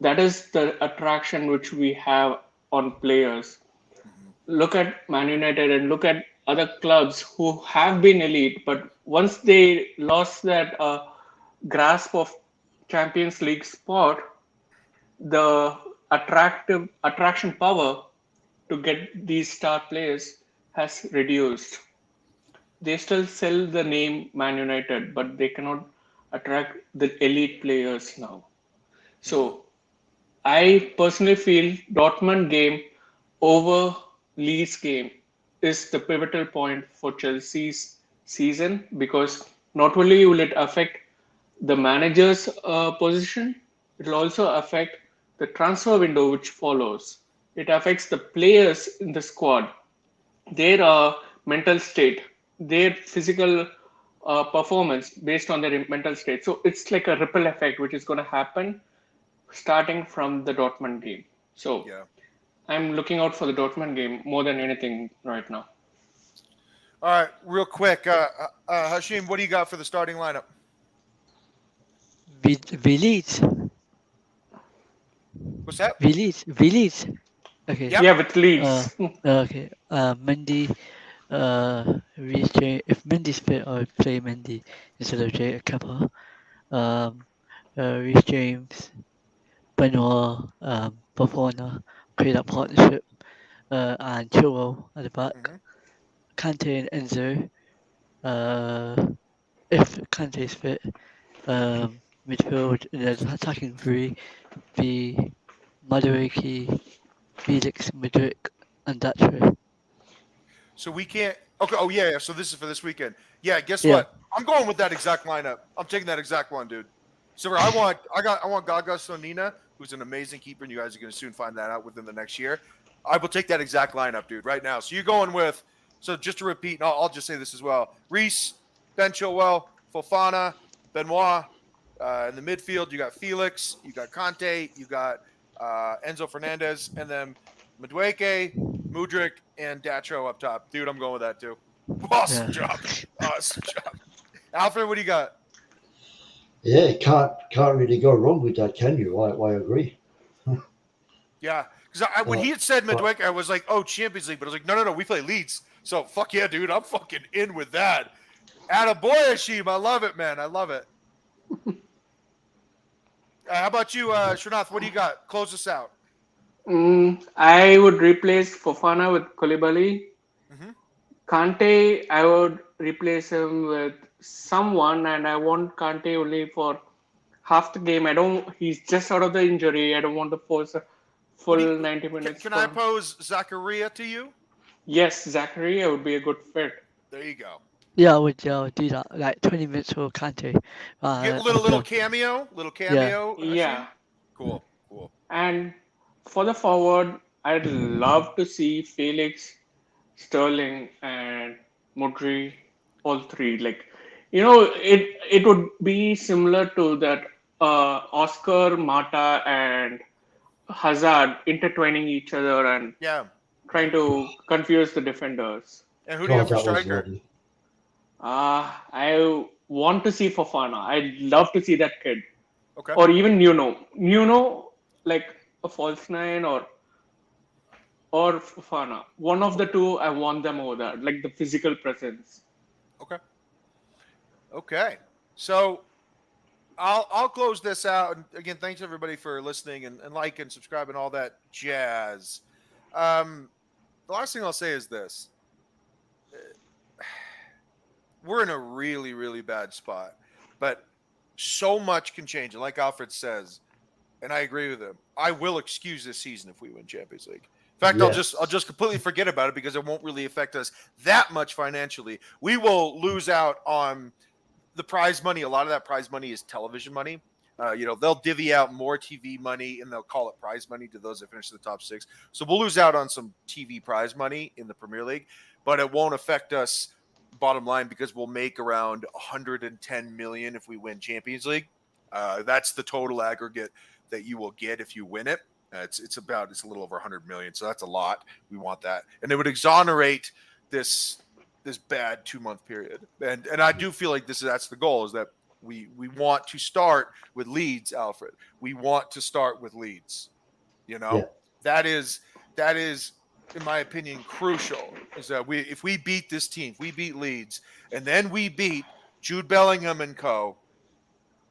that is the attraction which we have on players. Look at Man United and look at other clubs who have been elite, but once they lost that grasp of Champions League spot, the attraction power to get these star players has reduced. They still sell the name Man United, but they cannot attract the elite players now. So I personally feel Dortmund game over Leeds game is the pivotal point for Chelsea's season, because not only will it affect the manager's position, it will also affect the transfer window which follows. It affects the players in the squad, their mental state, their physical performance based on their mental state. So it's like a ripple effect which is going to happen starting from the Dortmund game. So Yeah. I'm looking out for the Dortmund game more than anything right now. All right, real quick, Hashim, what do you got for the starting lineup? Village. What's that? Village. Okay. Yep. Yeah, with Leeds. Okay. Mendy. Reece James. If Mendy's fit, I would play Mendy instead of Jay Kepa. Reece James, Benoit, Fofana create that partnership. And Chilwell at the back. Mhm. Kante and Enzo. If Kante is fit, midfield, the attacking three be Madueke, Felix, Madrid, and Datro. So we can't. Okay. Oh yeah. So this is for this weekend. Yeah. Guess Yeah. what? I'm going with that exact lineup. I'm taking that exact one, dude. So I want Gaga Sonina, who's an amazing keeper, and you guys are going to soon find that out within the next year. I will take that exact lineup, dude, right now. So you're going with. So just to repeat, and I'll just say this as well: Reece, Ben Chilwell, Fofana, Benoit. In the midfield, you got Felix, you got Conte, you got Enzo Fernandez, and then Madueke, Mudryk, and Datro up top. Dude, I'm going with that too. Awesome job. Awesome job. Alfred, what do you got? Yeah, can't really go wrong with that, can you? I agree. Yeah. Because when he had said Madueke, I was like, oh, Champions League. But I was like, no, we play Leeds. So, fuck yeah, dude. I'm fucking in with that. Attaboy, Hashim. I love it, man. I love it. How about you, Srinath? What do you got? Close us out. I would replace Fofana with Koulibaly. Mhm. Kante, I would replace him with someone, and I want Kante only for half the game. He's just out of the injury. I don't want to force a full 90 minutes. Can I pose Zakaria to you? Yes, Zachary, would be a good fit. There you go. Yeah, I would do that. Like 20 minutes for Kante. Get a little cameo. Yeah. Cool. And for the forward, I'd love to see Felix, Sterling, and Modri, all three. Like, it would be similar to that Oscar, Mata, and Hazard intertwining each other and trying to confuse the defenders. And who do you have for striker? I want to see Fofana. I'd love to see that kid. Okay. Or even Nuno, like a false nine or Fofana. One of the two, I want them over there, like the physical presence. Okay. So I'll close this out. And again, thanks everybody for listening and like and subscribe and all that jazz. The last thing I'll say is this. We're in a really, really bad spot, but so much can change. And like Alfred says, and I agree with him, I will excuse this season if we win Champions League. In fact, I'll just completely forget about it because it won't really affect us that much financially. We will lose out on the prize money. A lot of that prize money is television money. They'll divvy out more TV money and they'll call it prize money to those that finish the top six. So we'll lose out on some TV prize money in the Premier League, but it won't affect us bottom line because we'll make around 110 million if we win Champions League. That's the total aggregate that you will get if you win it. It's a little over 100 million, so that's a lot. We want that, and it would exonerate this bad 2-month period. And I do feel like that's the goal, is that we want to start with Leeds, Alfred. We want to start with Leeds. You know, that is in my opinion crucial. Is that if we beat this team, if we beat Leeds, and then we beat Jude Bellingham and co.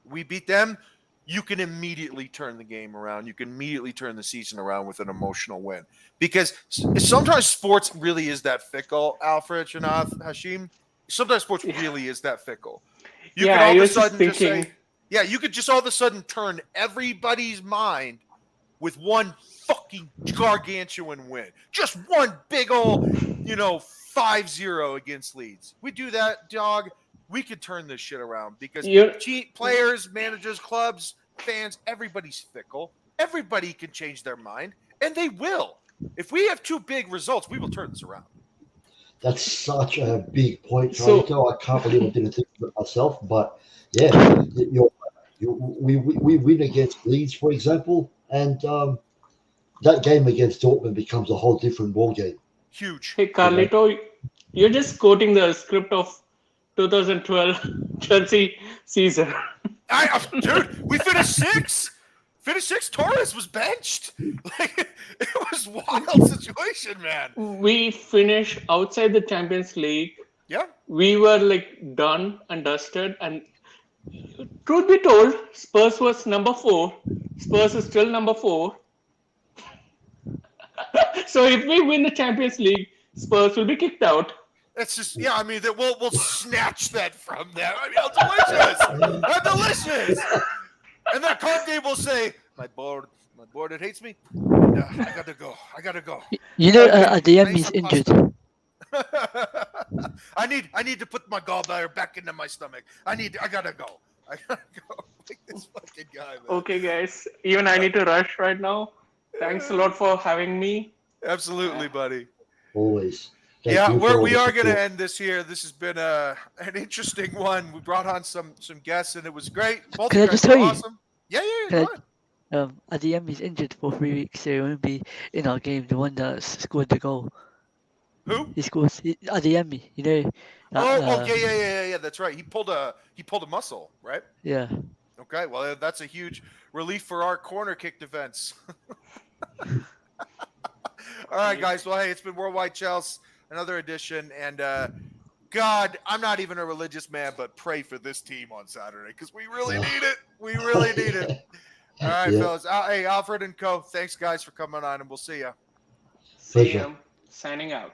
We beat them. You can immediately turn the game around. You can immediately turn the season around with an emotional win. Because sometimes sports really is that fickle, Alfred, Shanath, Hashim. Sometimes sports really is that fickle. You can all of a sudden just say, you could just all of a sudden turn everybody's mind with one fucking gargantuan win. Just one big old, 5-0 against Leeds. We do that, dog. We could turn this shit around because players, managers, clubs, fans, everybody's fickle. Everybody can change their mind, and they will. If we have 2 big results, we will turn this around. That's such a big point, Carlito. I can't believe I didn't think of it myself. But yeah, we win against Leeds, for example, and that game against Dortmund becomes a whole different ball game. Huge. Hey, Carlito, you're just quoting the script of 2012 Chelsea season. Dude, we finished 6th. Torres was benched. Like, it was a wild situation, man. We finished outside the Champions League. Yeah. We were like done and dusted. And truth be told, Spurs was number 4. Spurs is still number 4. So if we win the Champions League, Spurs will be kicked out. That's just, we'll snatch that from them. I mean, how delicious! And then Conte will say, my board, it hates me. And, I gotta go. Adeyemi is injured. I need to put my gallbladder back into my stomach. I gotta go. Like this fucking guy, man. Okay, guys. Even I need to rush right now. Thanks a lot for having me. Absolutely, buddy. Always. We are going to end this here. This has been an interesting one. We brought on some guests, and it was great. Both Can I just tell you? Awesome. Yeah. Go ahead. Adeyemi is injured for 3 weeks, so he won't be in our game. The one that scored the goal. Who? He scores. Adeyemi, yeah. That's right. He pulled a muscle, right? Yeah. Okay. Well, that's a huge relief for our corner kick defense. All right, guys. Well, hey, it's been WorldWideChels, another edition, and God, I'm not even a religious man, but pray for this team on Saturday because we really need it. We really need it. All right, fellas. Hey, Alfred and co. Thanks, guys, for coming on, and we'll see you. Pleasure. Signing out.